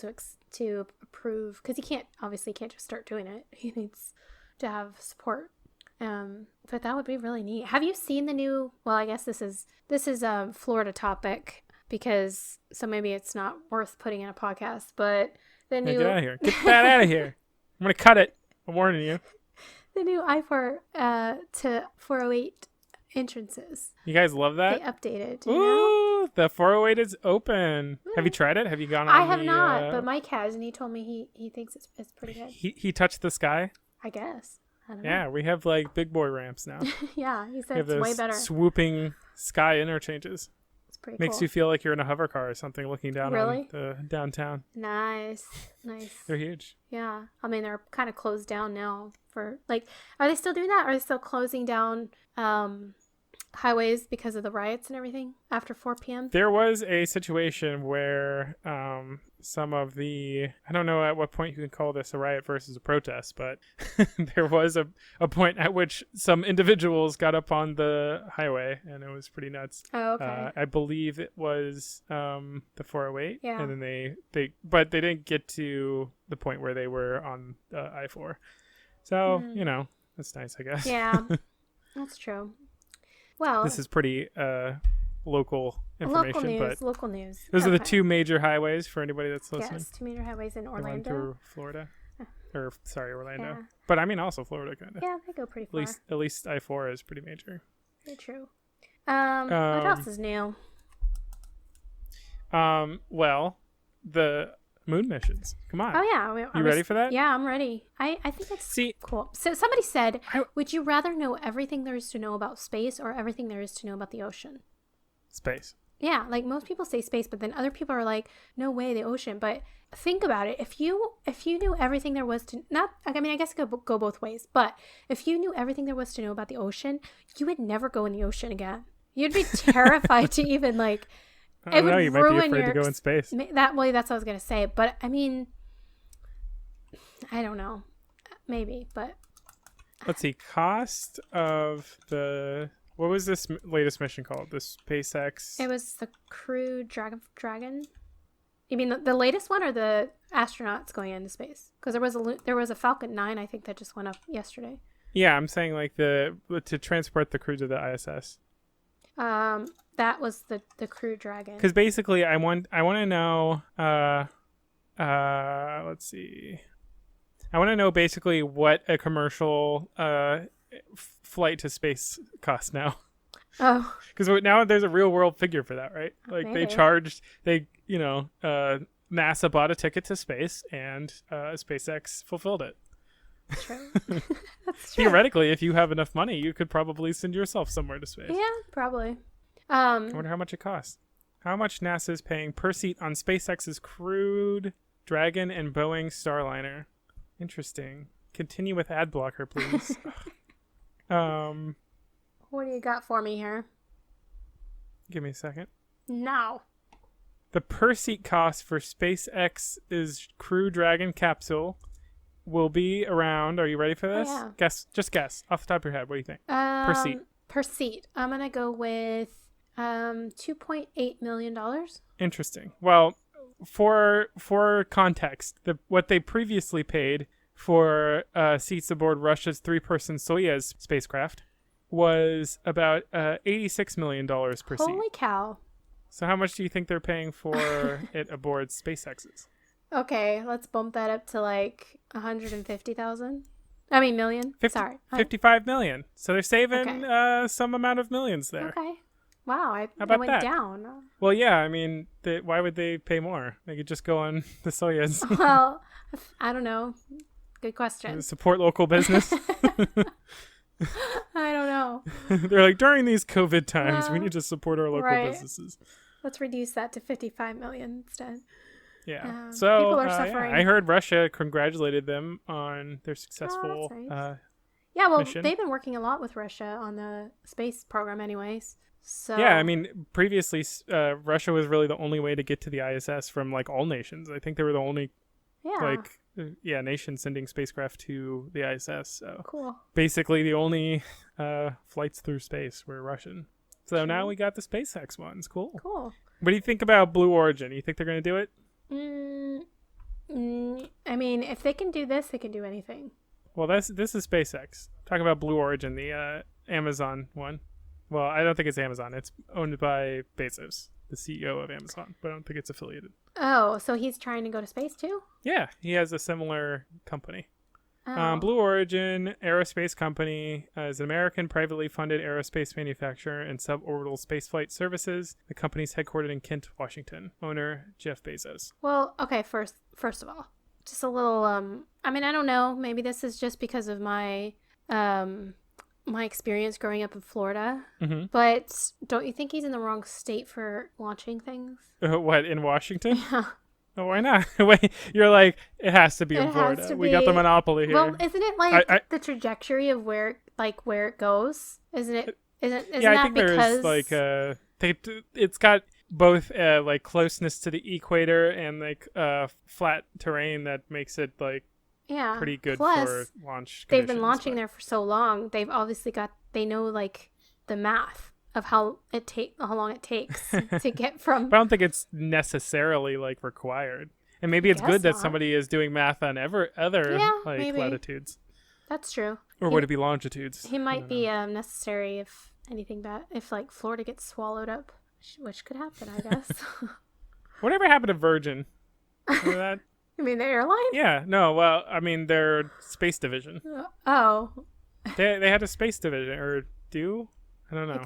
to approve, because he obviously can't just start doing it. He needs to have support. But that would be really neat. Have you seen the new, well, I guess this is a Florida topic, because so maybe it's not worth putting in a podcast, but the new... Get out of here. Get that out of here. I'm going to cut it. I'm warning you. The new I-4 to 408 entrances. You guys love that? They updated. Ooh, the 408 is open. Have you tried it? Have you gone on I have not, but Mike has, and he told me he thinks it's pretty good. He touched the sky? I guess. I don't know. Yeah, we have like big boy ramps now. Yeah, he said it's way better. Swooping sky interchanges. It's pretty Makes cool. you feel like you're in a hover car or something looking down Really? on the downtown. Nice. They're huge. Yeah. I mean, they're kind of closed down now for, like, are they still doing that? Are they still closing down highways because of the riots and everything after 4 p.m.? There was a situation where some of the, I don't know at what point you can call this a riot versus a protest, but there was a point at which some individuals got up on the highway, and it was pretty nuts. Oh, okay. I believe it was the 408. Yeah. And then but they didn't get to the point where they were on I-4. So, that's nice, I guess. Yeah, that's true. Well, this is pretty local information, local news. Those are the two major highways for anybody that's listening. Yes, two major highways in Orlando. Going through Florida. Orlando. Yeah. But I mean also Florida, kind of. Yeah, they go pretty far. At least I-4 is pretty major. Very true. What else is new? Well, the moon missions. Come on. Oh yeah, you ready for that? Yeah, I'm ready. I think it's cool. So somebody said, would you rather know everything there is to know about space or everything there is to know about the ocean? Space. Yeah, like most people say space, but then other people are like, no way, the ocean. But think about it. If you knew everything there was to, not, I mean, I guess it could go both ways, but if you knew everything there was to know about the ocean, you would never go in the ocean again. You'd be terrified to even like, I don't know, you might be afraid to go in space. That's what I was going to say. But I mean, I don't know. Maybe, but. Let's see. Cost of the, what was this latest mission called? The SpaceX? It was the Crew Dragon. You mean the latest one or the astronauts going into space? Because there was a Falcon 9, I think, that just went up yesterday. Yeah, I'm saying like to transport the crew to the ISS. That was the Crew Dragon. Because basically, I want to know. Let's see. I want to know basically what a commercial flight to space costs now. Oh. Because now there's a real world figure for that, right? Like Maybe. NASA bought a ticket to space and SpaceX fulfilled it. True. That's true. Theoretically, if you have enough money, you could probably send yourself somewhere to space. Yeah, probably. I wonder how much it costs. How much NASA is paying per seat on SpaceX's Crew Dragon and Boeing Starliner. Interesting. Continue with ad blocker, please. What do you got for me here? Give me a second. No. The per seat cost for SpaceX's Crew Dragon capsule will be around. Are you ready for this? Oh, yeah. Guess off the top of your head. What do you think? Per seat. Per seat. I'm gonna go with $2.8 million. Interesting. Well, for context, what they previously paid for seats aboard Russia's 3-person Soyuz spacecraft was about $86 million per seat. Holy cow. So how much do you think they're paying for it aboard SpaceX's? Okay, let's bump that up to like 150,000. I mean, million. 55 million. So they're saving some amount of millions there. Okay. Wow, I went down. Well, yeah, I mean, why would they pay more? They could just go on the Soyuz. Well, I don't know. Good question. Support local business. I don't know. They're like, during these COVID times, we need to support our local businesses. Let's reduce that to 55 million instead. Yeah. So people are suffering. I heard Russia congratulated them on their successful yeah, well, mission. They've been working a lot with Russia on the space program anyways. So yeah, I mean, previously Russia was really the only way to get to the ISS from like all nations. I think they were the only nation sending spacecraft to the ISS. So cool. Basically, the only flights through space were Russian. So now we got the SpaceX ones. Cool. Cool. What do you think about Blue Origin? You think they're going to do it? I mean, if they can do this, they can do anything. Well, this is SpaceX. Talking about Blue Origin, the Amazon one. Well, I don't think it's Amazon. It's owned by Bezos, the CEO of Amazon, but I don't think it's affiliated. Oh, so he's trying to go to space too? Yeah, he has a similar company. Oh. Blue Origin Aerospace Company is an American privately funded aerospace manufacturer and suborbital spaceflight services. The company is headquartered in Kent, Washington. Owner Jeff Bezos. Well, okay, first of all, just a little I mean, I don't know, maybe this is just because of my my experience growing up in Florida, but don't you think he's in the wrong state for launching things? What, in Washington? Yeah. Oh, why not? Wait, you're like, it has to be in Florida. We got the monopoly here. Well, isn't it like the trajectory of where it goes? Isn't it? Isn't yeah, that I think because there's like it's got both like closeness to the equator and like flat terrain that makes it like pretty good for launch conditions. They've been launching there for so long. They've obviously they know like the math of how long it takes to get from. But I don't think it's necessarily like required. And maybe it's good that somebody is doing math on other like latitudes. That's true. Or would it be longitudes? He might be necessary if anything bad, if like Florida gets swallowed up, which could happen, I guess. Whatever happened to Virgin? Remember that? You mean the airline? Yeah. No. Well, I mean their space division. Oh. They had a space division, or do? I don't know.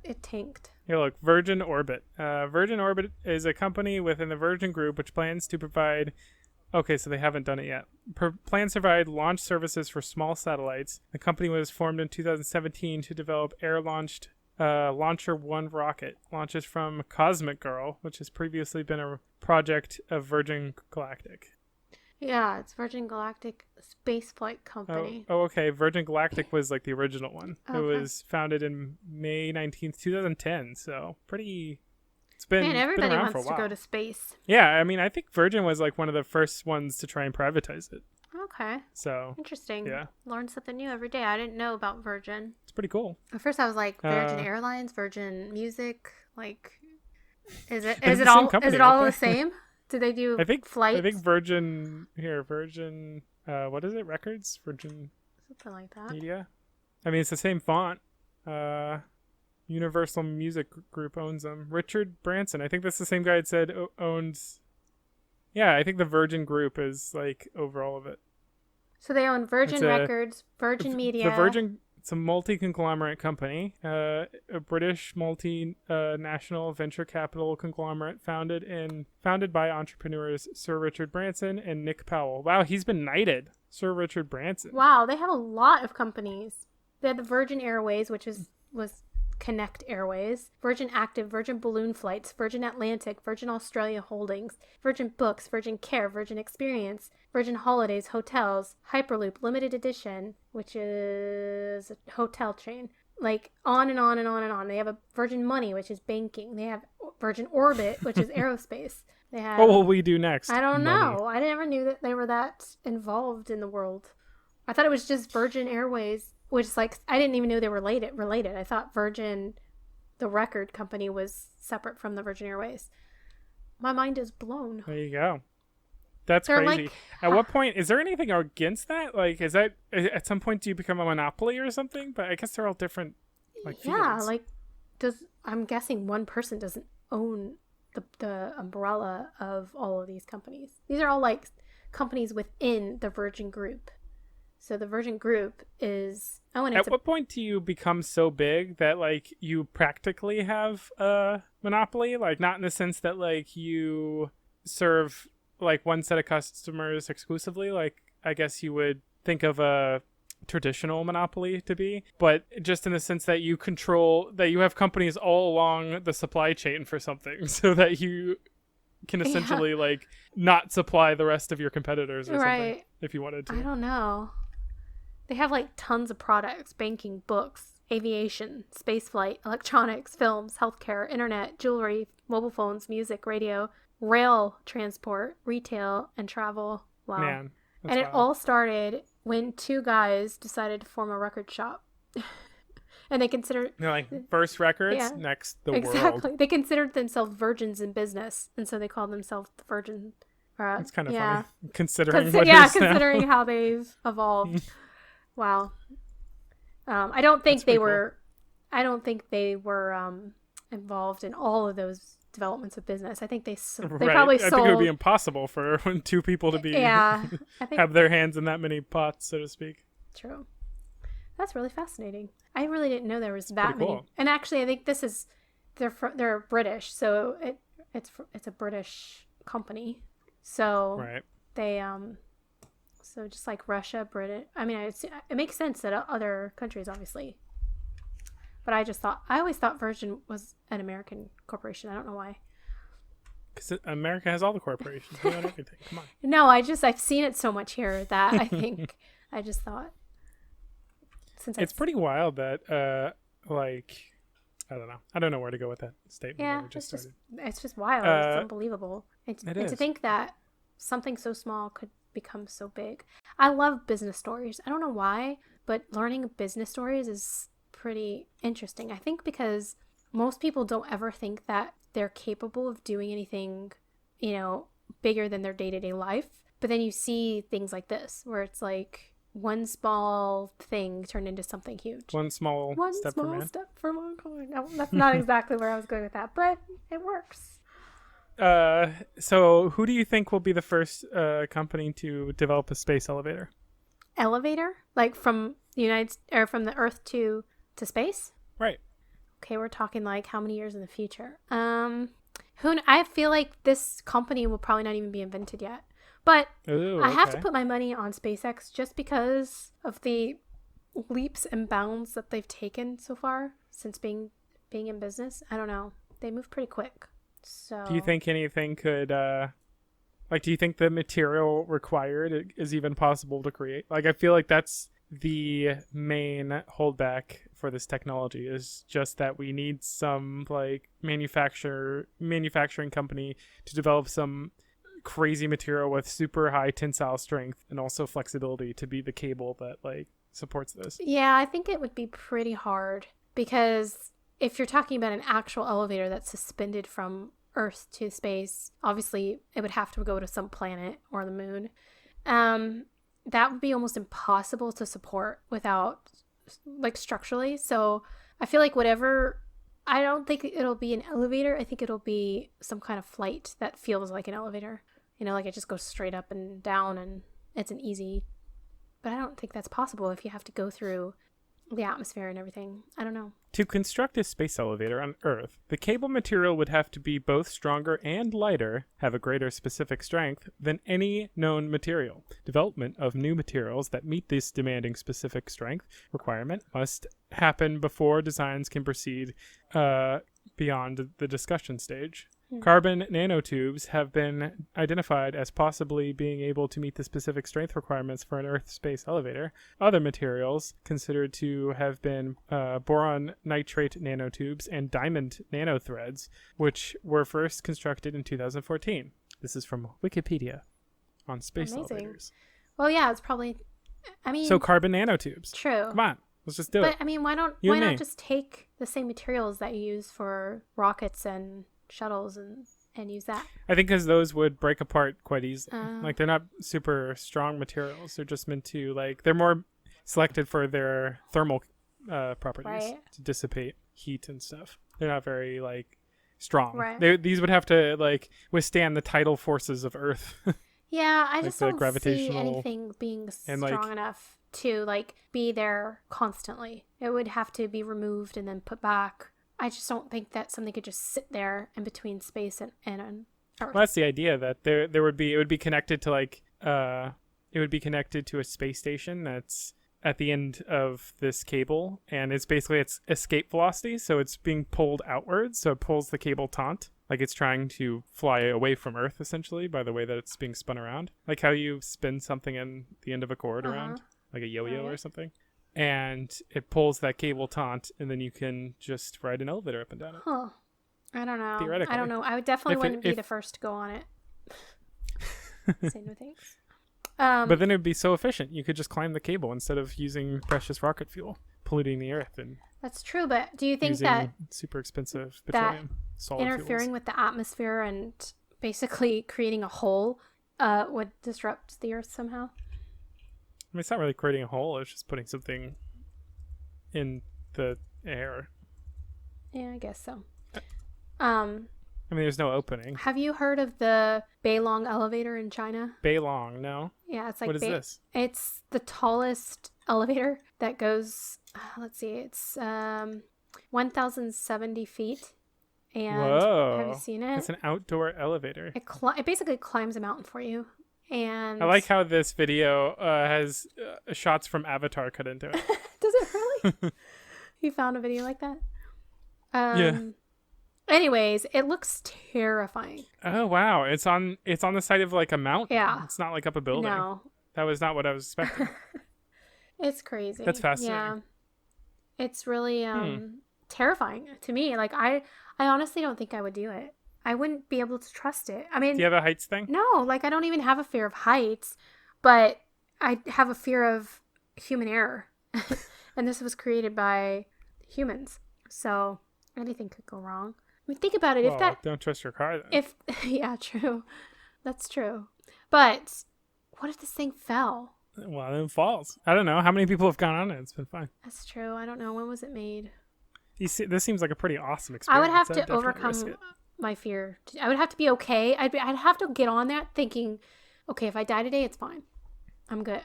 It tanked. Here, look, Virgin Orbit. Virgin Orbit is a company within the Virgin Group which plans to provide. Okay, so they haven't done it yet. Plans to provide launch services for small satellites. The company was formed in 2017 to develop air-launched Launcher 1 rocket. Launches from Cosmic Girl, which has previously been a project of Virgin Galactic. Yeah, it's Virgin Galactic Spaceflight Company. Oh, okay. Virgin Galactic was like the original one. Okay. It was founded in May 19th, 2010. So pretty. It's been. Man, everybody wants to go to space. Yeah, I mean, I think Virgin was like one of the first ones to try and privatize it. Okay. So interesting. Yeah. Learn something new every day. I didn't know about Virgin. It's pretty cool. At first, I was like, Virgin Airlines, Virgin Music. Like, is it all the same? Do they do flights? I think Virgin what is it? Records? Virgin something like that. Media? I mean, it's the same font. Universal Music Group owns them. Richard Branson. I think that's the same guy that said owns. Yeah, I think the Virgin Group is like over all of it. So they own Virgin Records, Virgin Media. It's a multi-conglomerate company, a British multinational venture capital conglomerate founded by entrepreneurs Sir Richard Branson and Nick Powell. Wow, he's been knighted, Sir Richard Branson. Wow, they have a lot of companies. They had the Virgin Airways, which was Connect Airways, Virgin Active, Virgin Balloon Flights, Virgin Atlantic, Virgin Australia Holdings, Virgin Books, Virgin Care, Virgin Experience, Virgin Holidays, Hotels, Hyperloop, Limited Edition, which is a hotel chain. Like, on and on and on and on. They have a Virgin Money, which is banking. They have Virgin Orbit, which is aerospace. They have. What will we do next? I don't know. I never knew that they were that involved in the world. I thought it was just Virgin Airways. Which is like, I didn't even know they were related. I thought Virgin, the record company, was separate from the Virgin Airways. My mind is blown. There you go. That's crazy. Like, at what point, is there anything against that? Like, is that, at some point, do you become a monopoly or something? But I guess they're all different, like, fields. Yeah, like, I'm guessing one person doesn't own the umbrella of all of these companies. These are all, like, companies within the Virgin Group. So the Virgin Group is... At what point do you become so big that, like, you practically have a monopoly? Like, not in the sense that, like, you serve, like, one set of customers exclusively. Like, I guess you would think of a traditional monopoly to be, but just in the sense that you have companies all along the supply chain for something so that you can essentially like not supply the rest of your competitors or something if you wanted to. I don't know. They have like tons of products: banking, books, aviation, spaceflight, electronics, films, healthcare, internet, jewelry, mobile phones, music, radio, rail transport, retail, and travel. Wow. Man, and it all started when two guys decided to form a record shop. And they considered... like, first records, next the world. Exactly. They considered themselves virgins in business, and so they called themselves the Virgin. It's kind of funny, considering what it is considering now. How they've evolved. Wow. I don't think they were... Cool. I don't think they were involved in all of those developments of business. I think they probably sold... I think it would be impossible for two people to be have their hands in that many pots, so to speak. True. That's really fascinating. I really didn't know there was that many. Cool. And actually, I think this is they're British, so it's a British company. So they so just like Russia, Britain. I mean, it makes sense that other countries, obviously. But I always thought Virgin was an American corporation. I don't know why. Because America has all the corporations. We own everything. Come on. No, I've seen it so much here that I think I just thought. It's pretty wild that like I don't know. I don't know where to go with that statement. Yeah, it's just wild. It's unbelievable. And to think that something so small could become so big. I love business stories. I don't know why, but learning business stories is pretty interesting. I think because most people don't ever think that they're capable of doing anything, bigger than their day-to-day life. But then you see things like this where it's like one small thing turned into something huge. One small step for mankind. No, that's not exactly where I was going with that, but it works. So who do you think will be the first company to develop a space elevator? Elevator? Like from from the Earth to space? Right. Okay, we're talking like how many years in the future? I feel like this company will probably not even be invented yet. But I have to put my money on SpaceX just because of the leaps and bounds that they've taken so far since being in business. I don't know. They move pretty quick. So do you think anything could do you think the material required is even possible to create? Like, I feel like that's the main holdback for this technology, is just that we need some like manufacturing company to develop some crazy material with super high tensile strength and also flexibility to be the cable that like supports this. Yeah, I think it would be pretty hard because if you're talking about an actual elevator that's suspended from Earth to space, obviously it would have to go to some planet or the moon. That would be almost impossible to support without like structurally. So I feel like I don't think it'll be an elevator. I think it'll be some kind of flight that feels like an elevator. Like it just goes straight up and down and it's an easy, but I don't think that's possible if you have to go through the atmosphere and everything. I don't know. To construct a space elevator on Earth, the cable material would have to be both stronger and lighter, have a greater specific strength than any known material. Development of new materials that meet this demanding specific strength requirement must happen before designs can proceed beyond the discussion stage. Carbon nanotubes have been identified as possibly being able to meet the specific strength requirements for an Earth space elevator. Other materials considered to have been boron nitrate nanotubes and diamond nanothreads, which were first constructed in 2014. This is from Wikipedia on space elevators. Well, yeah, it's probably... So carbon nanotubes. True. Come on, let's just do it. But, why not just take the same materials that you use for rockets and shuttles and use that? I think because those would break apart quite easily. Like, they're not super strong materials. They're just meant to, like, they're more selected for their thermal properties to dissipate heat and stuff. They're not very, like, strong. Right. These would have to, like, withstand the tidal forces of Earth. Yeah, I just don't see anything being strong enough to, like, be there constantly. It would have to be removed and then put back. I just don't think that something could just sit there in between space and Earth. Well, that's the idea, that it would be connected to like it would be connected to a space station that's at the end of this cable, and it's escape velocity, so it's being pulled outwards, so it pulls the cable taut, like it's trying to fly away from Earth, essentially, by the way that it's being spun around. Like how you spin something in the end of a cord around, like a yo-yo or something. And it pulls that cable taut, and then you can just ride an elevator up and down it. Huh. I don't know. Theoretically. I don't know. I would definitely wouldn't be the first to go on it. Say no thanks. But then it would be so efficient. You could just climb the cable instead of using precious rocket fuel, polluting the Earth, and that's true. But do you think that super expensive petroleum, solid interfering fuels. with the atmosphere and basically creating a hole would disrupt the Earth somehow? I mean, it's not really creating a hole. It's just putting something in the air. Yeah, I guess so. I mean, there's no opening. Have you heard of the Bailong elevator in China? Bailong, no. Yeah, it's like what is this? It's the tallest elevator that goes. Let's see, it's 1,070 feet. And whoa! Have you seen it? It's an outdoor elevator. It basically climbs a mountain for you. And I like how this video has shots from Avatar cut into it. Does it really? You found a video like that? Yeah. Anyways, it looks terrifying. Oh wow! It's on the side of like a mountain. Yeah. It's not like up a building. No. That was not what I was expecting. It's crazy. That's fascinating. Yeah. It's really terrifying to me. Like I honestly don't think I would do it. I wouldn't be able to trust it. I mean, do you have a heights thing? No, like I don't even have a fear of heights, but I have a fear of human error. And this was created by humans. So anything could go wrong. I mean, think about it. Well, don't trust your car then. Yeah, true. That's true. But what if this thing fell? Well, then it falls. I don't know. How many people have gone on it? It's been fine. That's true. I don't know. When was it made? You see, this seems like a pretty awesome experience. I would have to overcome my fear. I would have to be okay. I'd have to get on that thinking, okay, if I die today, it's fine. I'm good.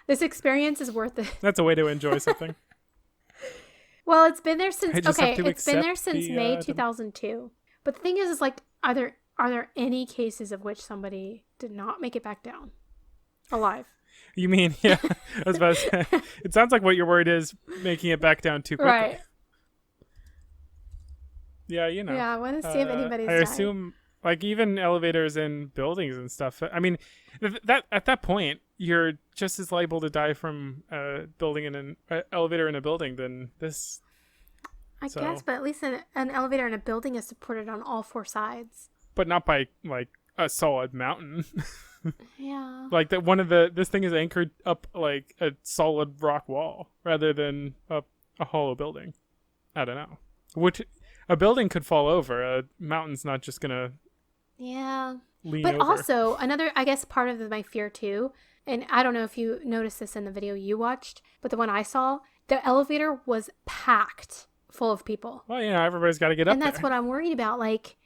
This experience is worth it. That's a way to enjoy something. Well, it's been there since May the 2002. But the thing is like, are there any cases of which somebody did not make it back down alive? You mean, yeah, I was about to say, it sounds like what you're worried is making it back down too quickly. Right. Yeah, you know. Yeah, I want to see if anybody's I died. assume, like, even elevators in buildings and stuff. I mean, that at that point, you're just as liable to die from building in an elevator in a building than this. I guess, but at least an elevator in a building is supported on all four sides. But not by, like, a solid mountain. Yeah. Like, this thing is anchored up, like, a solid rock wall rather than up a hollow building. I don't know. A building could fall over. A mountain's not just gonna. Yeah. Lean but over. Also, another, I guess, part of my fear too, and I don't know if you noticed this in the video you watched, but the one I saw, the elevator was packed full of people. Well, you know, everybody's got to get up and that's there. what I'm worried about, like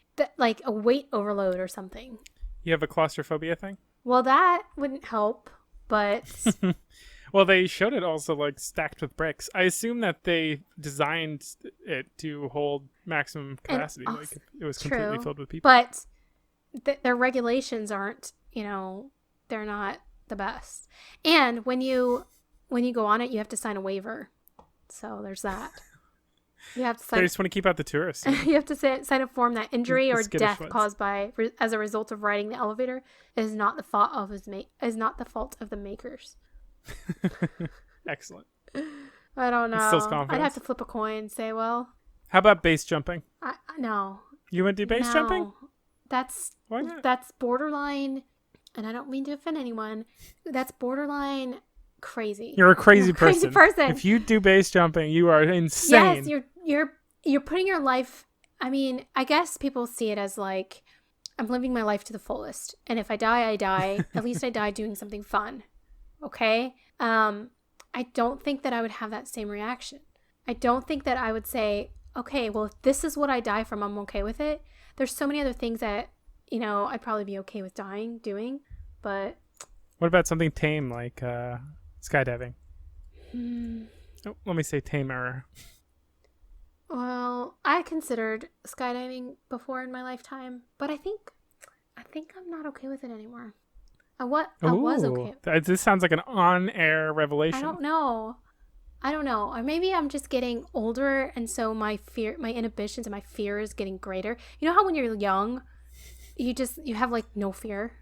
a weight overload or something. You have a claustrophobia thing? Well, that wouldn't help, but. Well, they showed it also, like, stacked with bricks. I assume that they designed it to hold maximum capacity. Also, like, it was completely filled with people. But their regulations aren't, they're not the best. And when you go on it, you have to sign a waiver. So there's that. You have to sign. They just want to keep out the tourists. You have to sign a form that injury or Skittish death ones. caused as a result of riding the elevator is not the fault of the makers. Excellent. I don't know. Instills confidence. I'd have to flip a coin and say, well. How about base jumping? No. You wouldn't do base jumping? Why not? That's borderline, and I don't mean to offend anyone. That's borderline crazy. You're a crazy person. Crazy person. If you do base jumping, you are insane. Yes, you're putting your life. I mean, I guess people see it as like, I'm living my life to the fullest, and if I die, I die. At least I die doing something fun. Okay? I don't think that I would have that same reaction. I don't think that I would say, okay, well, if this is what I die from, I'm okay with it. There's so many other things that, I'd probably be okay with doing, but. What about something tame like skydiving? Oh, let me say tamer. Well, I considered skydiving before in my lifetime, but I think I'm not okay with it anymore. I was okay. This sounds like an on-air revelation. I don't know. Or maybe I'm just getting older, and so my inhibitions and my fear is getting greater. You know how when you're young, you have like no fear,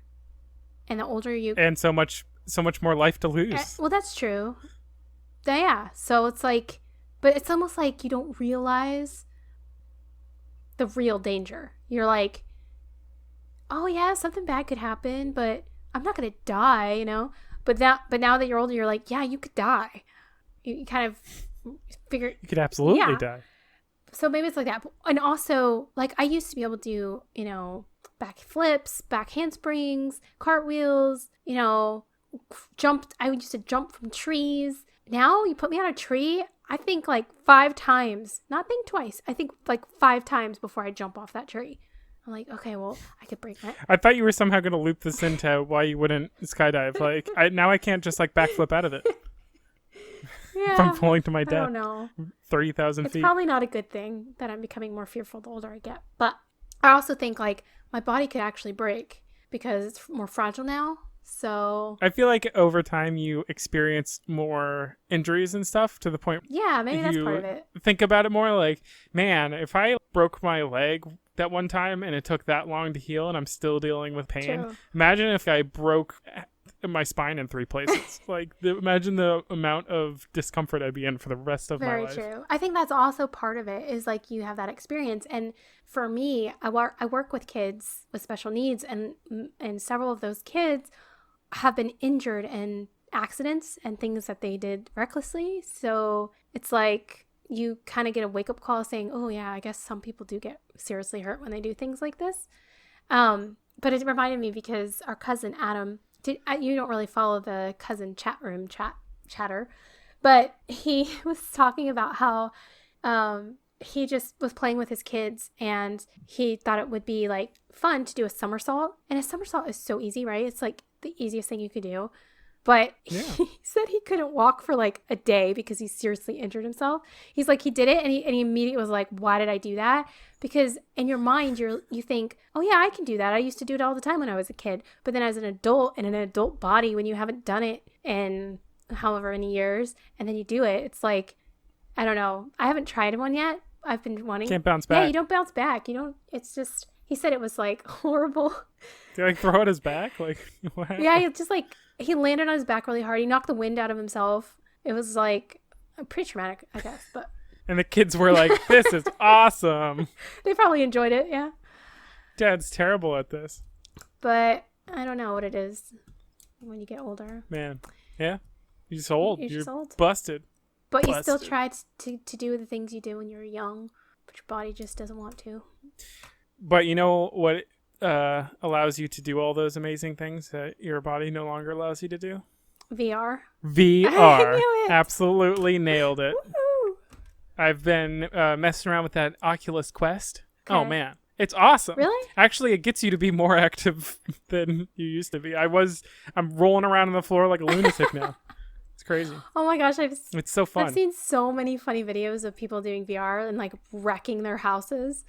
and the older you and so much more life to lose. Well, that's true. Yeah. So it's like, but it's almost like you don't realize the real danger. You're like, oh yeah, something bad could happen, but I'm not gonna die, you know. But now that you're older, you're like, yeah, you could die. You kind of figure you could absolutely die. So maybe it's like that. And also, like, I used to be able to do, back flips, back handsprings, cartwheels, I used to jump from trees. Now you put me on a tree, I think like 5 times, not think twice. I think like 5 times before I jump off that tree. I'm like, okay, well, I could break my... I thought you were somehow going to loop this into why you wouldn't skydive. Like, now I can't just like backflip out of it. Yeah, if I'm falling to my death. I don't know. 30,000 feet. It's probably not a good thing that I'm becoming more fearful the older I get. But I also think like my body could actually break because it's more fragile now. So I feel like over time you experience more injuries and stuff to the point. Yeah, maybe that's part of it. Think about it more like, man, if I broke my leg that one time and it took that long to heal and I'm still dealing with pain. True. Imagine if I broke my spine in 3 places. Like, imagine the amount of discomfort I'd be in for the rest of my life. Very true. I think that's also part of it is like you have that experience. And for me, I work with kids with special needs, and several of those kids have been injured in accidents and things that they did recklessly. So it's like you kind of get a wake-up call saying, oh yeah, I guess some people do get seriously hurt when they do things like this. But it reminded me because our cousin Adam, you don't really follow the cousin chat room chatter, but he was talking about how he just was playing with his kids and he thought it would be like fun to do a somersault. And a somersault is so easy, right? It's like the easiest thing you could do. But yeah. He said he couldn't walk for like a day because he seriously injured himself. He's like, he did it and he immediately was like, why did I do that? Because in your mind, you think, oh yeah, I can do that. I used to do it all the time when I was a kid. But then as an adult, in an adult body, when you haven't done it in however many years, and then you do it, it's like, I don't know. I haven't tried one yet. I've been wanting. Can't bounce back. Yeah, you don't bounce back. You don't, it's just, he said it was like horrible. Did he like throw out his back? Like, what happened? Yeah, he landed on his back really hard. He knocked the wind out of himself. It was like pretty traumatic, I guess. But and the kids were like, this is awesome. They probably enjoyed it, yeah. Dad's terrible at this. But I don't know what it is when you get older. Man, yeah. You're just old. You're just old. Busted. But busted. You still try to do the things you did when you were young, but your body just doesn't want to. But you know what allows you to do all those amazing things that your body no longer allows you to do? VR. VR. I knew it. Absolutely nailed it. Woo-hoo. I've been messing around with that Oculus Quest. Okay. Oh, man. It's awesome. Really? Actually, it gets you to be more active than you used to be. I'm rolling around on the floor like a lunatic now. It's crazy. Oh my gosh, it's so fun. I've seen so many funny videos of people doing VR and like wrecking their houses.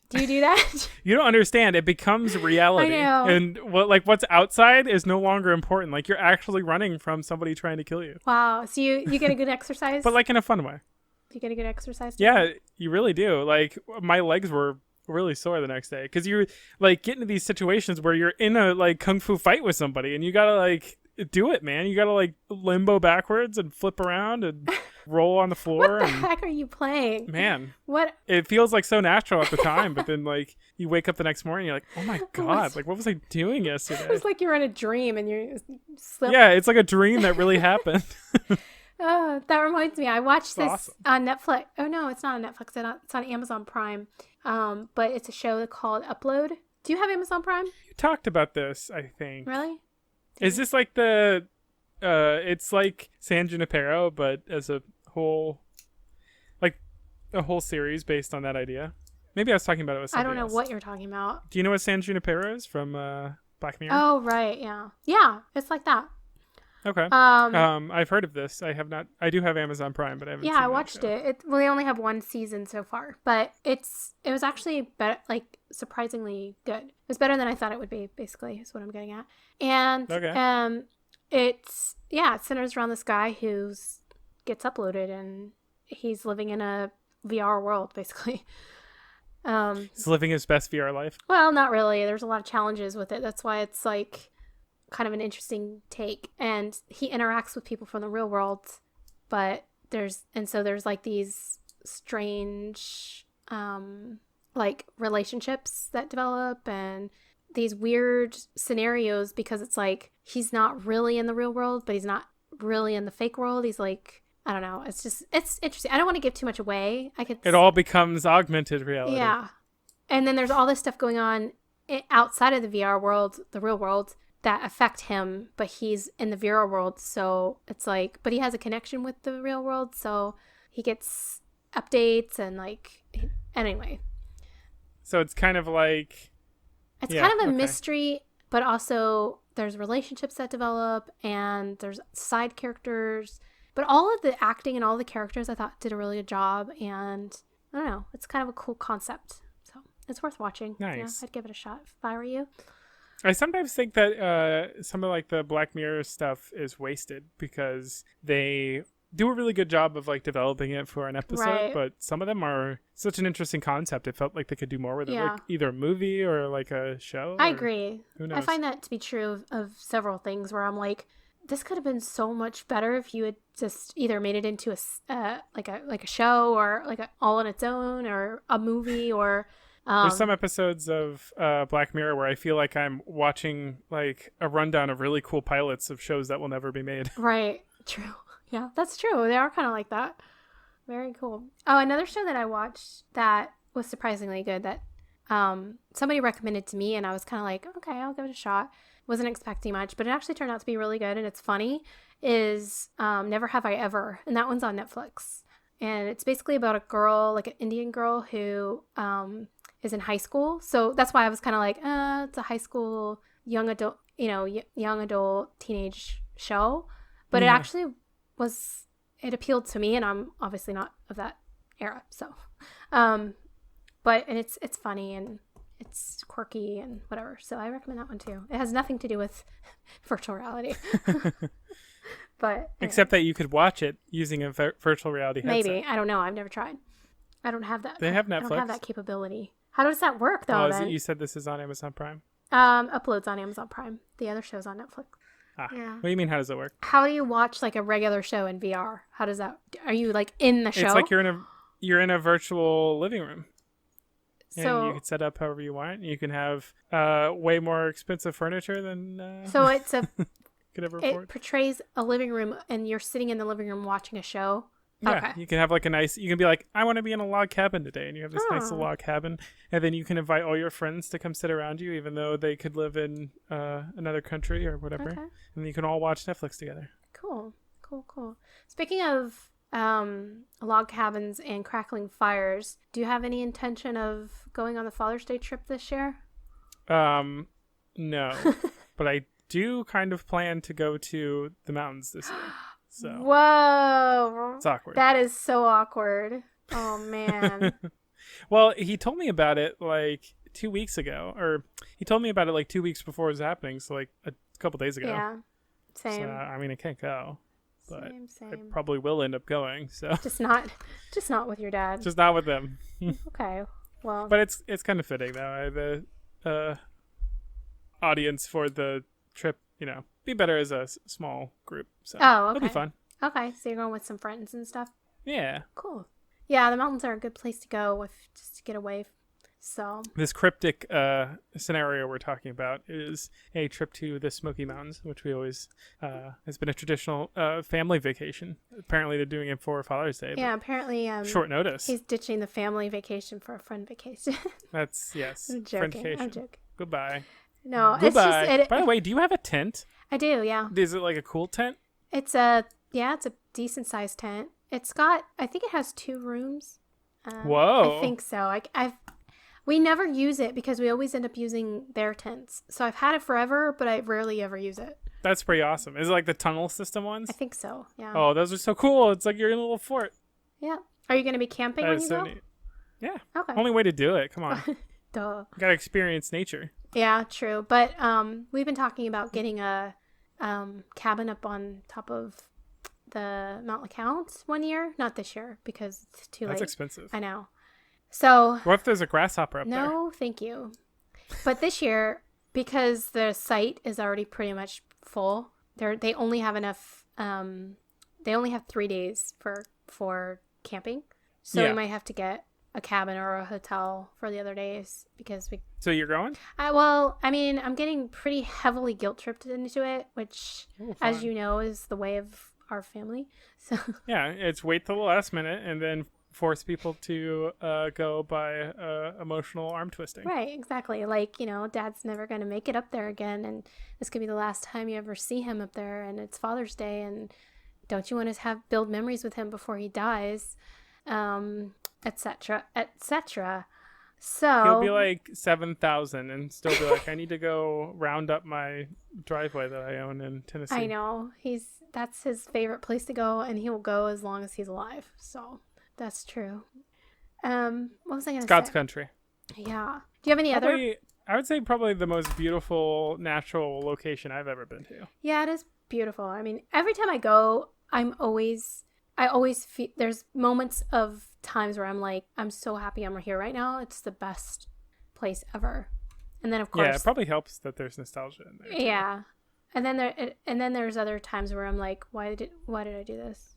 Do you do that? You don't understand. It becomes reality. I know. And what's outside is no longer important. Like, you're actually running from somebody trying to kill you. Wow. So you get a good exercise? But like in a fun way. You get a good exercise? Yeah, you really do. Like, my legs were really sore the next day because you're like get into these situations where you're in a like kung fu fight with somebody and you gotta like do it, man. You gotta like limbo backwards and flip around and roll on the floor. What the heck are you playing? Man, what? It feels like so natural at the time, but then like you wake up the next morning, you're like, oh my god, like what was I doing yesterday? It's like you're in a dream and you slip. Yeah, it's like a dream that really happened. That reminds me. I watched this awesome. on Netflix. Oh no, it's not on Netflix. It's on Amazon Prime. But it's a show called Upload. Do you have Amazon Prime? You talked about this, I think. Really? Is this like it's like San Junipero, but as a whole series based on that idea? Maybe I was talking about it with somebody I don't know else. what you're talking about. Do you know what San Junipero is from Black Mirror? Oh, right, yeah. Yeah, it's like that. Okay. I've heard of this. I have not. I do have Amazon Prime, but I haven't. Yeah, seen I watched it. Well, they only have one season so far, but it was actually like surprisingly good. It was better than I thought it would be. Basically, is what I'm getting at. And it centers around this guy who gets uploaded, and he's living in a VR world, basically. He's living his best VR life. Well, not really. There's a lot of challenges with it. That's why it's like kind of an interesting take. And he interacts with people from the real world, but there's like these strange like relationships that develop and these weird scenarios because it's like he's not really in the real world, but he's not really in the fake world. He's like, I don't know. It's interesting. I don't want to give too much away. It all becomes augmented reality. Yeah. And then there's all this stuff going on outside of the VR world, the real world, that affect him, but he's in the VR world, so it's like, but he has a connection with the real world, so he gets updates and like, anyway. So it's kind of like... It's kind of a mystery, but also there's relationships that develop, and there's side characters, but all of the acting and all the characters I thought did a really good job, and I don't know, it's kind of a cool concept, so it's worth watching. Nice. Yeah, I'd give it a shot if I were you. I sometimes think that some of like the Black Mirror stuff is wasted because they do a really good job of like developing it for an episode, but some of them are such an interesting concept. It felt like they could do more with it, like either a movie or like a show. I agree. Who knows? I find that to be true of several things where I'm like, this could have been so much better if you had just either made it into a show or like all on its own or a movie or. There's some episodes of Black Mirror where I feel like I'm watching like a rundown of really cool pilots of shows that will never be made. Right. True. Yeah, that's true. They are kind of like that. Very cool. Oh, another show that I watched that was surprisingly good that somebody recommended to me, and I was kind of like, okay, I'll give it a shot. Wasn't expecting much, but it actually turned out to be really good, and it's funny, is Never Have I Ever, and that one's on Netflix. And it's basically about a girl, like an Indian girl who is in high school. So that's why I was kind of like, it's a high school young adult, young adult teenage show. But it actually it appealed to me, and I'm obviously not of that era. So, but it's funny and it's quirky and whatever. So I recommend that one too. It has nothing to do with virtual reality. But except that you could watch it using a virtual reality headset. Maybe. I don't know. I've never tried. I don't have that. They have Netflix. I don't have that capability. How does that work, though? You said this is on Amazon Prime? Uploads on Amazon Prime. The other show's on Netflix. Yeah. What do you mean, how does it work? How do you watch like a regular show in VR? How does that... Are you like in the show? It's like you're in a virtual living room. So, and you can set up however you want. You can have way more expensive furniture than... So it's a... could ever afford. It portrays a living room, and you're sitting in the living room watching a show. Yeah, okay. You can have like you can be like, I want to be in a log cabin today, and you have this nice little log cabin, and then you can invite all your friends to come sit around you, even though they could live in another country or whatever, and then you can all watch Netflix together. Cool. Speaking of log cabins and crackling fires, do you have any intention of going on the Father's Day trip this year? No, but I do kind of plan to go to the mountains this year. So whoa, it's awkward. That is so awkward. Oh man. Well, he told me about it like 2 weeks ago, or he told me about it like 2 weeks before it was happening. So like a couple days ago. Yeah. Same. So, I mean, I can't go, but same. I probably will end up going. So just not with your dad. Just not with them. Okay. Well. But it's kind of fitting though. The audience for the trip, be better as a small group. So okay. It'll be fun. Okay, so you're going with some friends and stuff? Yeah. Cool. Yeah, the mountains are a good place to go just to get away. So this cryptic scenario we're talking about is a trip to the Smoky Mountains, which we always has been a traditional family vacation. Apparently they're doing it for Father's Day. Yeah, apparently short notice. He's ditching the family vacation for a friend vacation. That's yes. I'm joking. Friend vacation. I'm joking. Goodbye. No, Goodbye. It's just... By the way, do you have a tent? I do, yeah. Is it like a cool tent? It's a decent sized tent. I think it has 2 rooms. Whoa. I think so. We never use it because we always end up using their tents. So I've had it forever, but I rarely ever use it. That's pretty awesome. Is it like the tunnel system ones? I think so. Yeah. Oh, those are so cool. It's like you're in a little fort. Yeah. Are you going to be camping when you go? Neat. Yeah. Okay. Only way to do it. Come on. Duh. Gotta experience nature. Yeah, true. But we've been talking about getting a cabin up on top of the Mount LeCount one year. Not this year because it's too late. That's expensive. I know. So. What if there's a grasshopper up there? No, thank you. But this year, because the site is already pretty much full, they only have enough. They only have 3 days for camping. So we might have to get a cabin or a hotel for the other days because we. So you're going? Well, I mean, I'm getting pretty heavily guilt tripped into it, which, as you know, is the way of our family. So. Yeah, it's wait till the last minute and then force people to go by emotional arm twisting. Right, exactly. Like, Dad's never going to make it up there again, and this could be the last time you ever see him up there, and it's Father's Day, and don't you want to build memories with him before he dies, etc., etc. So he'll be like 7,000 and still be like, I need to go round up my driveway that I own in Tennessee. I know. That's his favorite place to go, and he will go as long as he's alive. So that's true. What was I going to say? God's country. Yeah. Do you have any other? I would say probably the most beautiful natural location I've ever been to. Yeah, it is beautiful. I mean, every time I go, I always feel there's moments of times where I'm like, I'm so happy I'm here right now. It's the best place ever. And then of course, it probably helps that there's nostalgia in there. Yeah, and then there's other times where I'm like, why did I do this?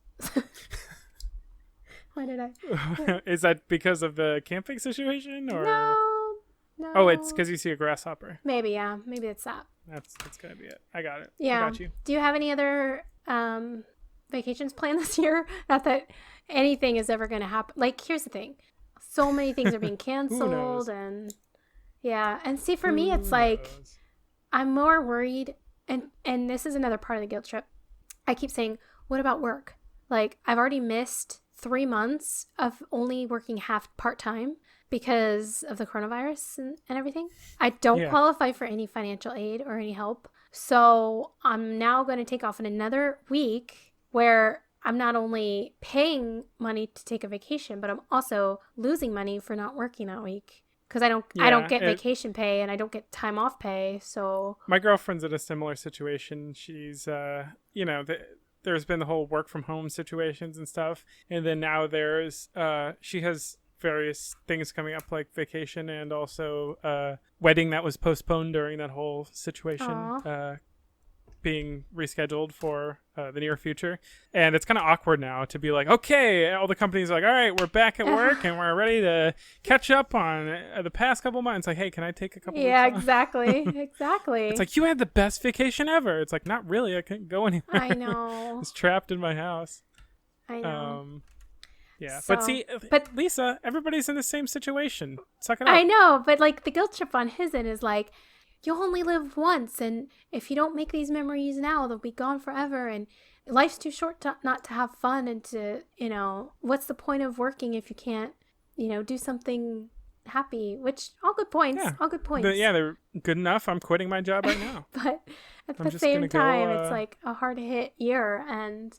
Why did I? Is that because of the camping situation or? No. Oh, it's because you see a grasshopper. Maybe, yeah. Maybe it's that. That's gonna be it. I got it. Yeah. I got you. Do you have any other vacations planned this year? Not that anything is ever gonna happen. Like, here's the thing: so many things are being canceled, and yeah. And see, for me, it's like I'm more worried, and this is another part of the guilt trip. I keep saying, "What about work?" Like, I've already missed 3 months of only working part-time because of the coronavirus and everything. I don't qualify for any financial aid or any help. So I'm now going to take off in another week where I'm not only paying money to take a vacation, but I'm also losing money for not working that week. Because I don't get vacation pay and I don't get time off pay. So my girlfriend's in a similar situation. She's, there's been the whole work from home situations and stuff. And then now she has various things coming up like vacation and also wedding that was postponed during that whole situation being rescheduled for the near future. And it's kind of awkward now to be like, okay, all the companies are like, all right, we're back at work and we're ready to catch up on the past couple months. Like, hey, can I take a couple weeks off? Exactly. It's like, you had the best vacation ever. It's like, not really. I couldn't go anywhere. I know. I was trapped in my house. I know. Yeah, so, but Lisa, everybody's in the same situation. Suck it up. I know, but like the guilt trip on his end is like, you'll only live once, and if you don't make these memories now, they'll be gone forever, and life's too short not to have fun, and to, what's the point of working if you can't, do something happy, which, all good points, all good points. They're good enough. I'm quitting my job right now. But at the same time, it's like a hard-hit year, and,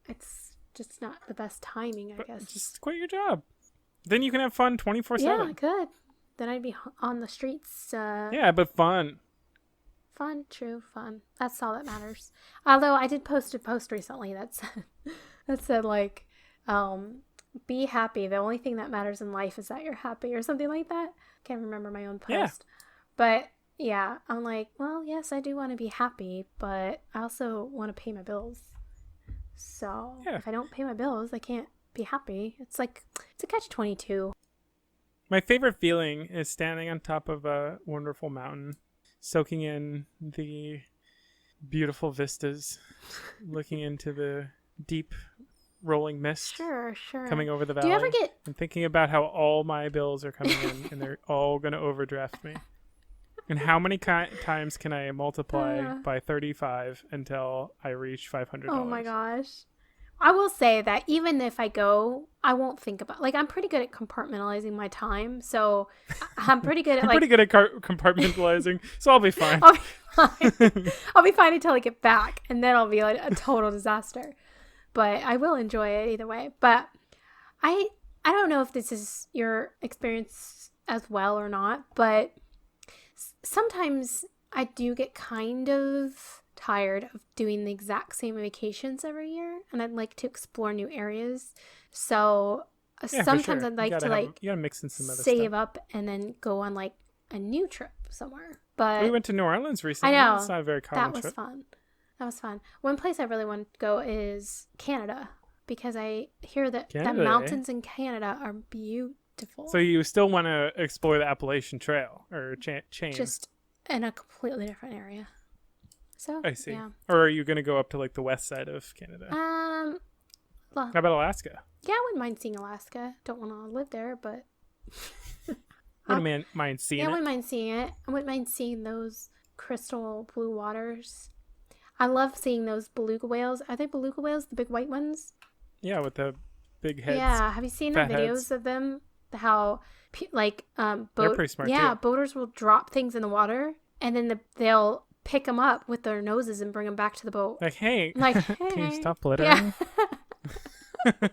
it's just not the best timing, I guess. Just quit your job. Then you can have fun 24/7. Yeah, I could. Then I'd be on the streets. Yeah, but fun. Fun, true, fun. That's all that matters. Although I did post a post recently that said like, be happy. The only thing that matters in life is that you're happy, or something like that. Can't remember my own post. Yeah. But yeah, I'm like, well, yes, I do want to be happy, but I also want to pay my bills. So if I don't pay my bills, I can't be happy. It's a catch-22. My favorite feeling is standing on top of a wonderful mountain, soaking in the beautiful vistas, looking into the deep rolling mist coming over the valley. Do you ever get... and thinking about how all my bills are coming in and they're all going to overdraft me. And how many times can I multiply by 35 until I reach $500? Oh my gosh. I will say that even if I go, I won't think about, like, I'm pretty good at compartmentalizing my time. So I'm pretty good at I'm pretty good at compartmentalizing, so I'll be fine. I'll be fine. I'll be fine until I get back, and then I'll be like a total disaster. But I will enjoy it either way. But I don't know if this is your experience as well or not, but sometimes I do get kind of tired of doing the exact same vacations every year, and I'd like to explore new areas. So sometimes I'd like to like you gotta mix in some other save stuff. up and then go on like a new trip somewhere. But we went to New Orleans recently. I know. It's not a very common That was trip. fun. That was fun. One place I really want to go is Canada, because I hear that the mountains in Canada are beautiful. So you still want to explore the Appalachian Trail or chain? Just in a completely different area. So I see. Yeah. Or are you going to go up to like the west side of Canada? Well, how about Alaska? Yeah, I wouldn't mind seeing Alaska. Don't want to live there, but wouldn't mind seeing it. Yeah, I wouldn't mind seeing it. I wouldn't mind seeing those crystal blue waters. I love seeing those beluga whales. Are they beluga whales, the big white ones? Yeah, with the big heads. Yeah, have you seen the videos heads. Of them? How they're pretty smart. Yeah, too. boaters will drop things in the water, and then they'll pick them up with their noses and bring them back to the boat. Like, hey, hey. Can you stop littering? Yeah.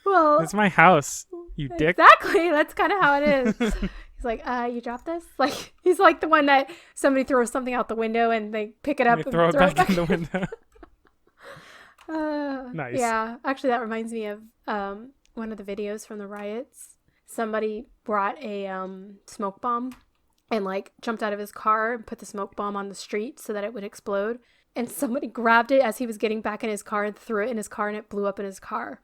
Well, it's my house, you dick. Exactly. That's kind of how it is. He's like, you dropped this? Like, he's like the one that somebody throws something out the window and they pick it up and throw it back in the window. Nice. Yeah. Actually, that reminds me of one of the videos from the riots. Somebody brought a smoke bomb and like jumped out of his car and put the smoke bomb on the street so that it would explode. And somebody grabbed it as he was getting back in his car and threw it in his car, and it blew up in his car.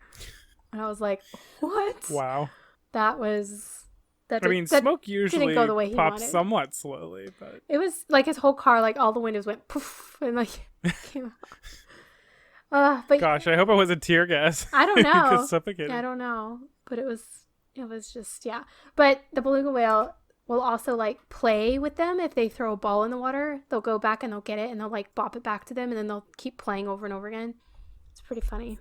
And I was like, what? Wow. That was... smoke usually didn't go the way he pops wanted. somewhat slowly, but... It was like his whole car, like all the windows went poof and like came out. But gosh, I hope it wasn't tear gas. I don't know. Suffocated. I don't know. But it was just, yeah. But the beluga whale will also like play with them. If they throw a ball in the water, they'll go back and they'll get it and they'll like bop it back to them, and then they'll keep playing over and over again. It's pretty funny.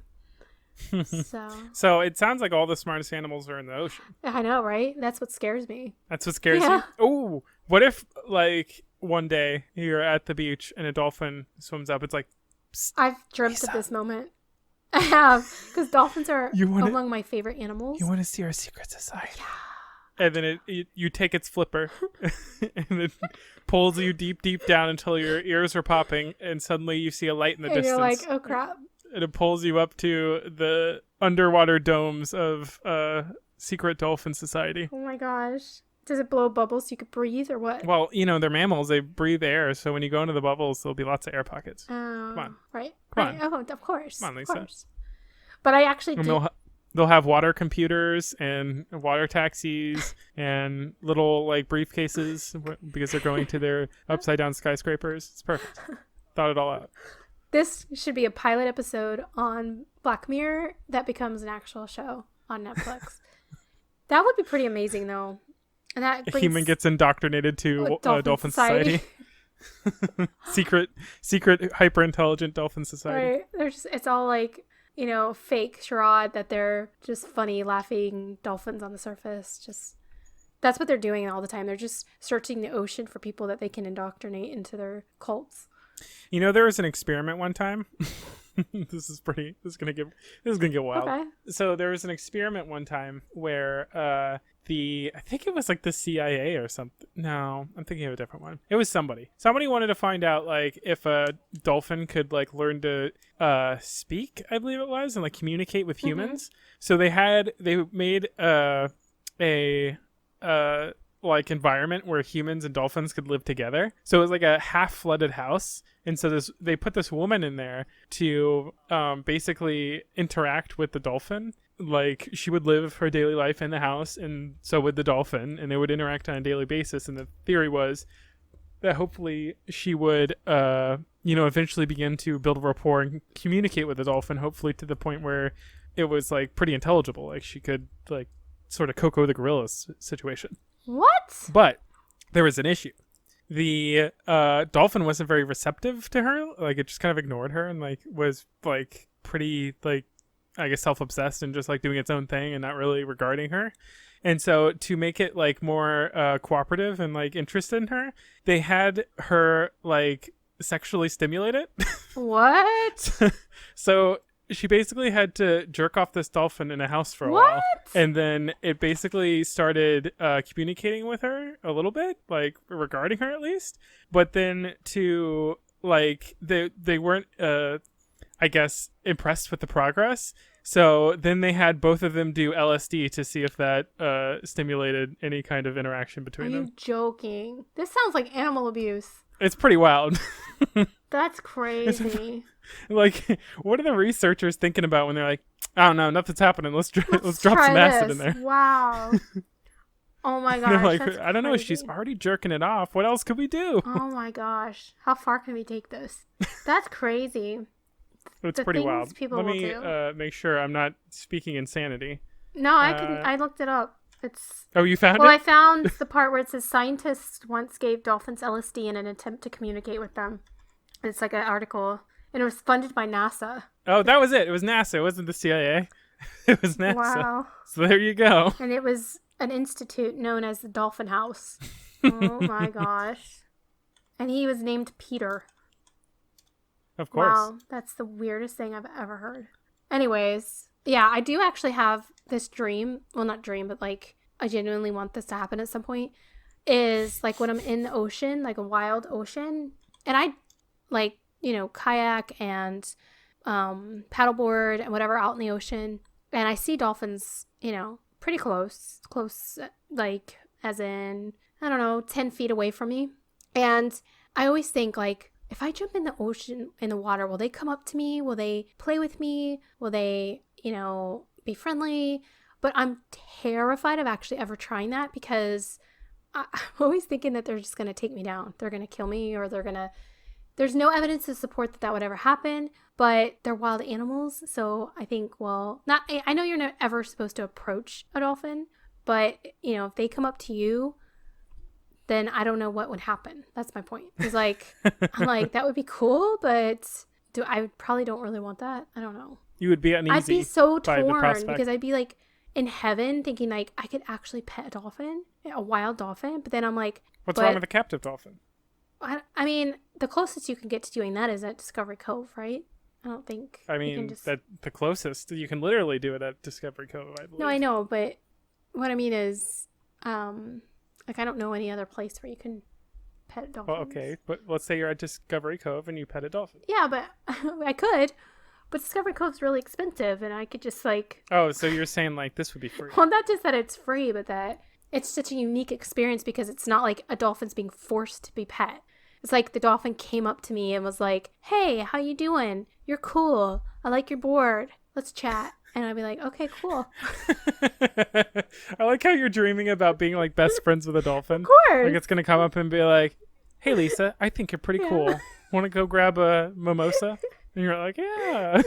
So it sounds like all the smartest animals are in the ocean. I know, right? That's what scares me. That's what scares you? Oh, what if like one day you're at the beach and a dolphin swims up? It's like, psst, I've dreamt of this moment. I have, because dolphins are among my favorite animals. You want to see our secret society? Yeah. And then you take its flipper and it pulls you deep down until your ears are popping, and suddenly you see a light in the distance. And you're like, oh crap. And it pulls you up to the underwater domes of Secret Dolphin Society. Oh my gosh. Does it blow bubbles so you could breathe or what? Well, they're mammals. They breathe air. So when you go into the bubbles, there'll be lots of air pockets. Come on. Right. Come on. Oh, of course. Come on, Lisa. Of course. But I actually do. They'll have water computers and water taxis and little like briefcases because they're going to their upside down skyscrapers. It's perfect. Thought it all out. This should be a pilot episode on Black Mirror that becomes an actual show on Netflix. That would be pretty amazing, though. And that a human gets indoctrinated to Dolphin Society. secret hyper intelligent Dolphin Society. Right. It's all like, fake charade that they're just funny, laughing dolphins on the surface. That's what they're doing all the time. They're just searching the ocean for people that they can indoctrinate into their cults. There was an experiment one time. This is gonna get wild. Okay. So there was an experiment one time where I think it was like the CIA or something. No, I'm thinking of a different one. It was somebody wanted to find out like if a dolphin could like learn to speak, I believe it was, and like communicate with humans. So they made a like environment where humans and dolphins could live together. So it was like a half flooded house, and so they put this woman in there to basically interact with the dolphin. Like she would live her daily life in the house, and so would the dolphin, and they would interact on a daily basis. And the theory was that hopefully she would eventually begin to build a rapport and communicate with the dolphin, hopefully to the point where it was like pretty intelligible, like she could like sort of Coco the gorilla situation. What? But there was an issue. The dolphin wasn't very receptive to her. Like it just kind of ignored her and like was like pretty like, I guess, self-obsessed and just like doing its own thing and not really regarding her. And so to make it like more cooperative and like interested in her, they had her like sexually stimulated. What? So she basically had to jerk off this dolphin in a house for a while. And then it basically started communicating with her a little bit, like regarding her at least. But then to like, they weren't, I guess, impressed with the progress. So then they had both of them do LSD to see if that stimulated any kind of interaction between them. Are you joking? This sounds like animal abuse. It's pretty wild. That's crazy. Like, what are the researchers thinking about when they're like, I don't know, nothing's happening. Let's drop some acid in there. Wow. Oh my gosh. Like, that's I don't know. crazy. She's already jerking it off. What else could we do? Oh my gosh. How far can we take this? That's crazy. It's pretty wild. People Let will me do. Make sure I'm not speaking insanity. No, I looked it up. It's. Oh, you found Well, it? I found the part where it says scientists once gave dolphins LSD in an attempt to communicate with them. It's like an article, and it was funded by NASA. Oh, that was it. It was NASA. It wasn't the CIA. It was NASA. Wow. So there you go. And it was an institute known as the Dolphin House. Oh my gosh. And he was named Peter. Of course. Wow, that's the weirdest thing I've ever heard. Anyways, yeah, I do actually have this dream. Well, not dream, but like I genuinely want this to happen at some point. Is like when I'm in the ocean, like a wild ocean, and I like, kayak and paddleboard and whatever out in the ocean, and I see dolphins, pretty close, like as in, I don't know, 10 feet away from me. And I always think like, if I jump in the ocean, in the water, will they come up to me? Will they play with me? Will they, be friendly? But I'm terrified of actually ever trying that because I'm always thinking that they're just going to take me down. They're going to kill me, or there's no evidence to support that would ever happen, but they're wild animals. So I think, I know you're not ever supposed to approach a dolphin, but, if they come up to you, then I don't know what would happen. That's my point. It's like, I'm like, that would be cool, but I probably don't really want that. I don't know. You would be uneasy. I'd be so by the torn prospect. because I'd be like in heaven thinking like I could actually pet a dolphin, a wild dolphin. But then I'm like, what's wrong with a captive dolphin? I mean, the closest you can get to doing that is at Discovery Cove, right? I don't think. I mean, that the closest you can literally do it at Discovery Cove, I believe. No, I know, but what I mean is, like I don't know any other place where you can pet dolphins. Well, okay, but let's say you're at Discovery Cove and you pet a dolphin. Yeah, but I could. But Discovery Cove's really expensive, and I could just like. Oh, so you're saying like this would be free? Well, not just that it's free, but that it's such a unique experience because it's not like a dolphin's being forced to be pet. It's like the dolphin came up to me and was like, "Hey, how you doing? You're cool. I like your board. Let's chat." And I'd be like, "Okay, cool." I like how you're dreaming about being like best friends with a dolphin. Of course. Like it's gonna come up and be like, "Hey, Lisa, I think you're pretty cool. Want to go grab a mimosa?" And you're like, "Yeah."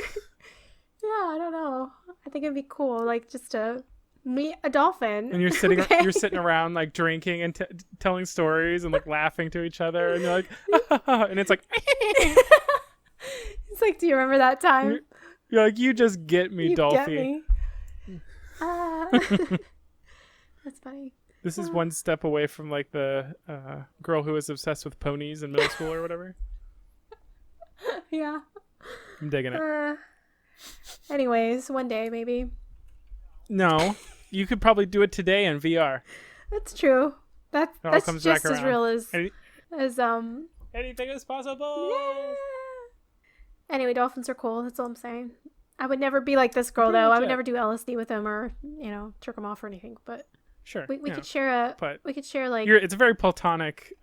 Yeah, I don't know. I think it'd be cool, like just to meet a dolphin. And you're sitting around like drinking and telling stories and like laughing to each other, and you're like, and it's like, it's like, do you remember that time? You're like, you just get me, Dolphin. That's funny. This is one step away from like the girl who was obsessed with ponies in middle school or whatever. Yeah. I'm digging it. Anyways, one day maybe. No, you could probably do it today in VR. That's true. That's just as real as anything is possible. Yeah. Anyway, dolphins are cool. That's all I'm saying. I would never be like this girl though. I would never do LSD with them or jerk them off or anything. But sure, we could share like it's a very platonic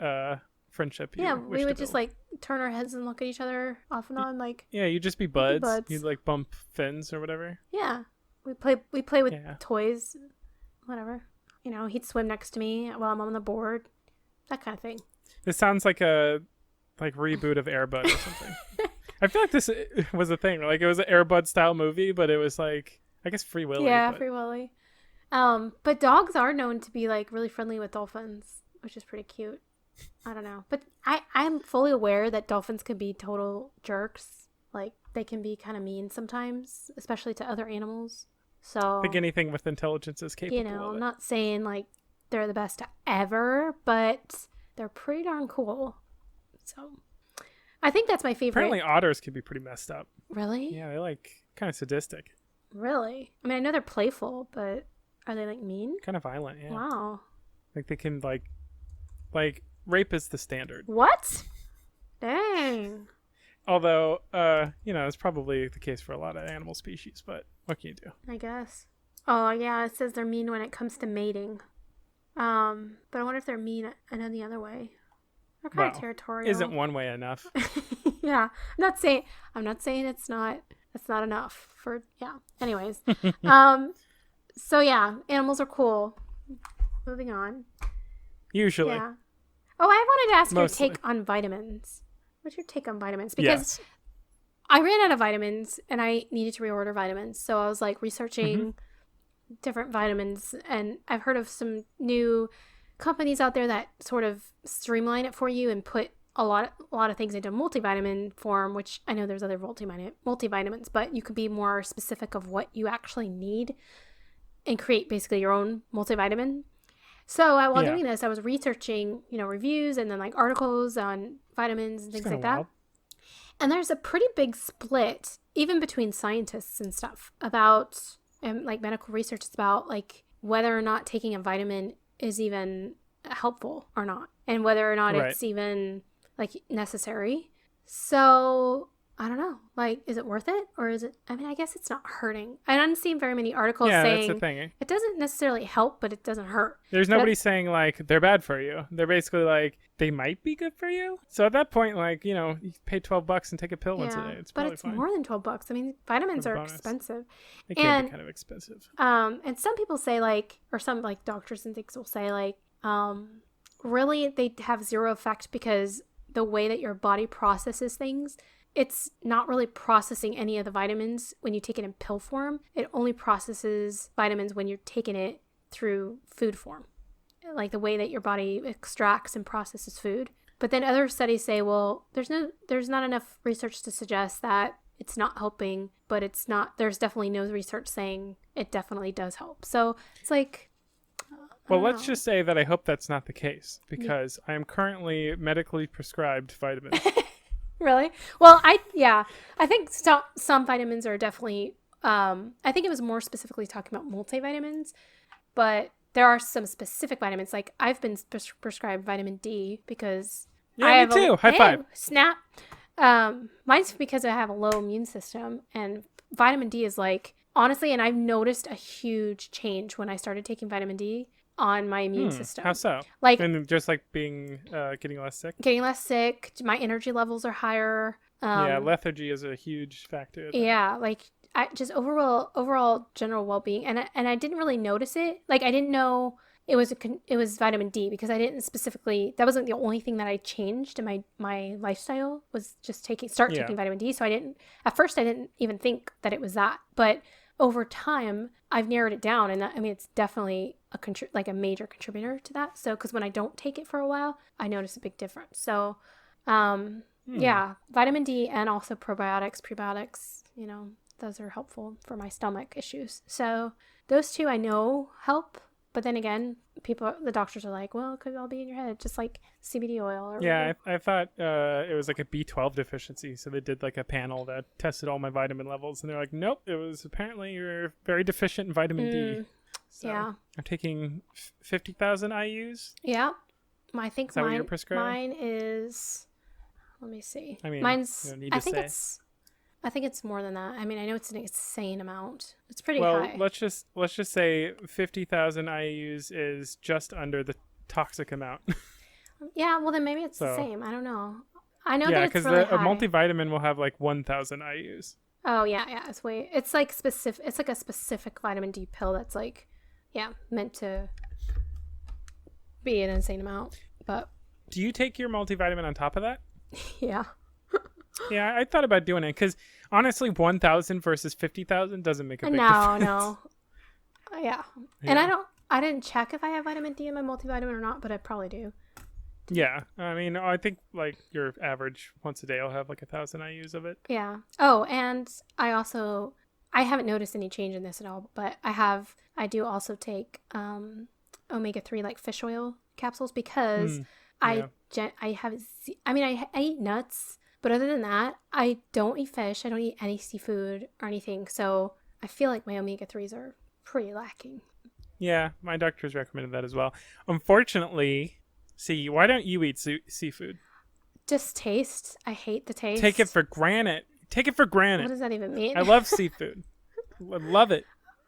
friendship. Yeah, we would just like turn our heads and look at each other off and on, like you'd just be buds. You'd like bump fins or whatever. Yeah, we play with toys, whatever. He'd swim next to me while I'm on the board, that kind of thing. It sounds like a reboot of Air Bud or something. I feel like this was a thing. Like it was an Air Bud style movie, but it was like I guess Free Willy. Yeah, Free Willy. But dogs are known to be like really friendly with dolphins, which is pretty cute. I don't know, but I'm fully aware that dolphins can be total jerks. Like, they can be kind of mean sometimes, especially to other animals. So I think anything with intelligence is capable of I'm it. not saying, like, they're the best ever, but they're pretty darn cool. So I think that's my favorite. Apparently otters can be pretty messed up. Really? Yeah, they're like kind of sadistic. Really? I mean, I know they're playful, but are they, like, mean? Kind of violent, yeah. Wow. Like they can like rape is the standard. What? Dang. Although, it's probably the case for a lot of animal species, but what can you do? I guess. Oh, yeah, it says they're mean when it comes to mating. But I wonder if they're mean in any other way. They're kind of territorial. Isn't one way enough? Yeah. I'm not saying it's not enough for, yeah. Anyways. So yeah, animals are cool. Moving on. Usually. Yeah. Oh, I wanted to ask Mostly. your take on vitamins. What's your take on vitamins? Because Yes. I ran out of vitamins and I needed to reorder vitamins. So I was like researching different vitamins, and I've heard of some new companies out there that sort of streamline it for you and put a lot of things into multivitamin form, which I know there's other multivitamins, but you could be more specific of what you actually need and create basically your own multivitamin. So while doing this, I was researching, reviews and then like articles on vitamins and things like that. And there's a pretty big split, even between scientists and stuff, about like medical research is about like whether or not taking a vitamin is even helpful or not, and whether or not it's even like necessary. So I don't know, like, is it worth it, or is it? I mean, I guess it's not hurting. I haven't seen very many articles saying that's the thing. It doesn't necessarily help, but it doesn't hurt. There's nobody saying like they're bad for you. They're basically like they might be good for you. So at that point, like, you pay $12 and take a pill once a day. It's but probably it's fine. more than $12. I mean, vitamins are expensive. They can be kind of expensive. And some people say like, or some like doctors and things will say like, really they have zero effect because the way that your body processes things, it's not really processing any of the vitamins when you take it in pill form. It only processes vitamins when you're taking it through food form, like the way that your body extracts and processes food. But then other studies say, well, there's not enough research to suggest that it's not helping, but there's definitely no research saying it definitely does help. So it's like, well, let's just say that I hope that's not the case, because I am currently medically prescribed vitamins. Really? Well, I think some vitamins are definitely, I think it was more specifically talking about multivitamins, but there are some specific vitamins. Like I've been prescribed vitamin D because me too. High five. Snap. Mine's because I have a low immune system, and vitamin D is like, honestly, and I've noticed a huge change when I started taking vitamin D on my immune system. How so? Like, and just like being getting less sick. Getting less sick. My energy levels are higher. Lethargy is a huge factor. Yeah, like just overall general well-being, and I didn't really notice it. Like I didn't know it was vitamin D because I didn't specifically. That wasn't the only thing that I changed in my lifestyle, was just taking vitamin D. So at first I didn't even think that it was that, but over time I've narrowed it down, and it's definitely a major contributor to that. So because when I don't take it for a while, I notice a big difference. So yeah, vitamin D and also probiotics, prebiotics, those are helpful for my stomach issues. So those two I know help. But then again, the doctors are like, well, it could all be in your head, just like CBD oil. Or whatever. I thought it was like a B12 deficiency. So they did like a panel that tested all my vitamin levels, and they're like, nope, it was apparently you're very deficient in vitamin D. So yeah. I'm taking 50,000 IUs. Yeah. I think is that what you're prescribed? Mine is, let me see. I mean, mine's, you don't need to say. I think it's more than that. I mean, I know it's an insane amount. It's pretty high. Well, let's just say 50,000 IUs is just under the toxic amount. Yeah, well then maybe it's the same. I don't know. I know that it's really high. Yeah, because a multivitamin will have like 1,000 IUs. Oh yeah, it's like specific. It's like a specific vitamin D pill that's like, meant to be an insane amount. But do you take your multivitamin on top of that? Yeah. Yeah, I thought about doing it because honestly, 1,000 versus 50,000 doesn't make a big difference. No. Yeah, and I didn't check if I have vitamin D in my multivitamin or not, but I probably do. Yeah. I mean, I think like your average once a day will have like 1,000 IUs of it. Yeah. Oh, and I haven't noticed any change in this at all, but I do also take omega-3 like fish oil capsules because Yeah. I haven't I mean I eat nuts, but other than that, I don't eat fish. I don't eat any seafood or anything. So I feel like my omega-3s are pretty lacking. Yeah, my doctor's recommended that as well. Unfortunately, see, why don't you eat seafood? Just taste. I hate the taste. Take it for granted. Take it for granted. What does that even mean? I love seafood. I love it.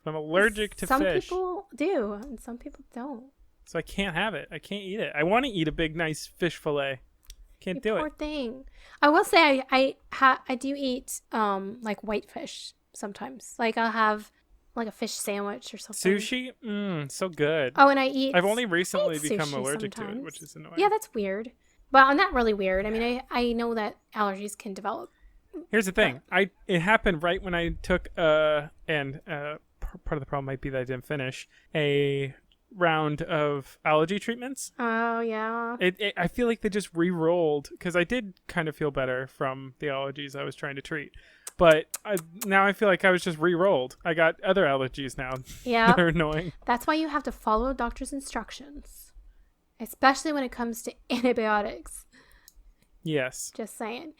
I'm allergic to some fish. Some people do, and some people don't. So I can't have it. I can't eat it. I want to eat a big, nice fish fillet. Can't do it. Poor thing. I will say I do eat like whitefish sometimes. Like I'll have like a fish sandwich or something. Sushi? So good. Oh, and I've only recently become allergic to it, which is annoying. Yeah, that's weird. Well, not really weird. I mean, I know that allergies can develop. Here's the thing. It happened right when I took part of the problem might be that I didn't finish a round of allergy treatments. Oh yeah. I feel like they just re-rolled because I did kind of feel better from the allergies I was trying to treat, but now I feel like I was just re-rolled. I got other allergies now. Yeah. They're annoying. That's why you have to follow doctor's instructions, especially when it comes to antibiotics. Yes. Just saying.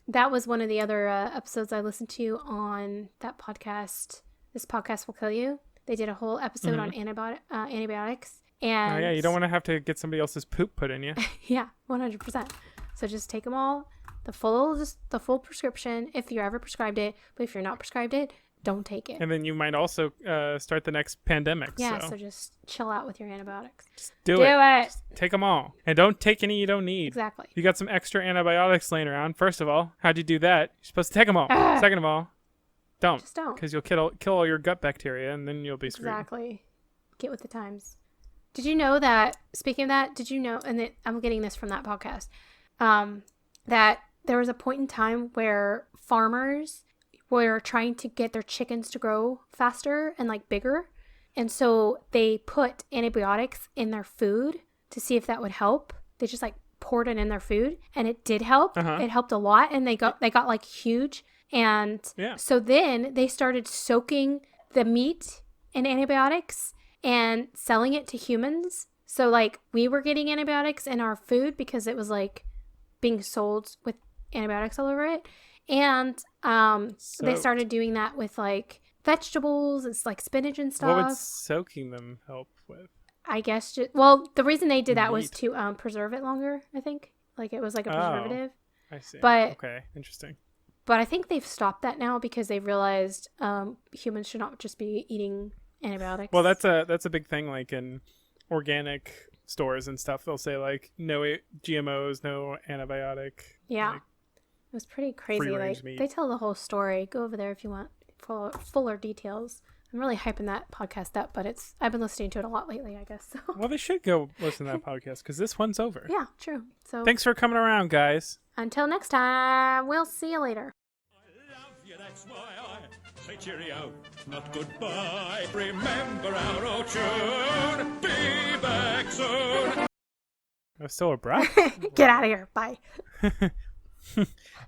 That was one of the other episodes I listened to on that podcast. This Podcast Will Kill You. They did a whole episode on antibiotics. And oh, yeah, you don't want to have to get somebody else's poop put in you. Yeah, 100%. So just take them all, the full prescription if you're ever prescribed it. But if you're not prescribed it, don't take it. And then you might also start the next pandemic. Yeah, so just chill out with your antibiotics. Just do it. Just take them all. And don't take any you don't need. Exactly. You got some extra antibiotics laying around. First of all, how'd you do that? You're supposed to take them all. Second of all, don't. Just don't. Because you'll kill all your gut bacteria and then you'll be screwed. Exactly. Get with the times. Did you know that, speaking of that, did you know, and I'm getting this from that podcast, that there was a point in time where farmers were trying to get their chickens to grow faster and like bigger. And so they put antibiotics in their food to see if that would help. They just like poured it in their food and it did help. It helped a lot and they got like huge. And so then they started soaking the meat in antibiotics and selling it to humans. So like we were getting antibiotics in our food because it was like being sold with antibiotics all over it. And they started doing that with like vegetables. It's like spinach and stuff. What would soaking them help with? I guess the reason they did that was to preserve it longer, I think. Like it was like a preservative. I see. But okay, interesting. But I think they've stopped that now because they've realized humans should not just be eating antibiotics. Well, that's a big thing. Like in organic stores and stuff, they'll say like no GMOs, no antibiotic. Yeah, like, it was pretty crazy. Like meat. They tell the whole story. Go over there if you want fuller details. I'm really hyping that podcast up, but I've been listening to it a lot lately, I guess. So. Well, they should go listen to that podcast because this one's over. Yeah, true. So thanks for coming around, guys. Until next time, we'll see you later. I love you, that's why I say cheerio, not goodbye. Remember our old tune, be back soon. I'm still abrupt. Get out of here. Bye.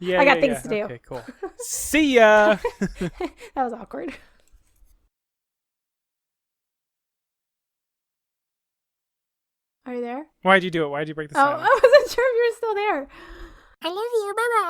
Yeah, I got things to do. Okay, cool. See ya. That was awkward. Are you there? Why'd you do it? Why'd you break the silence? silence? I wasn't sure if you were still there. I love you. Bye-bye.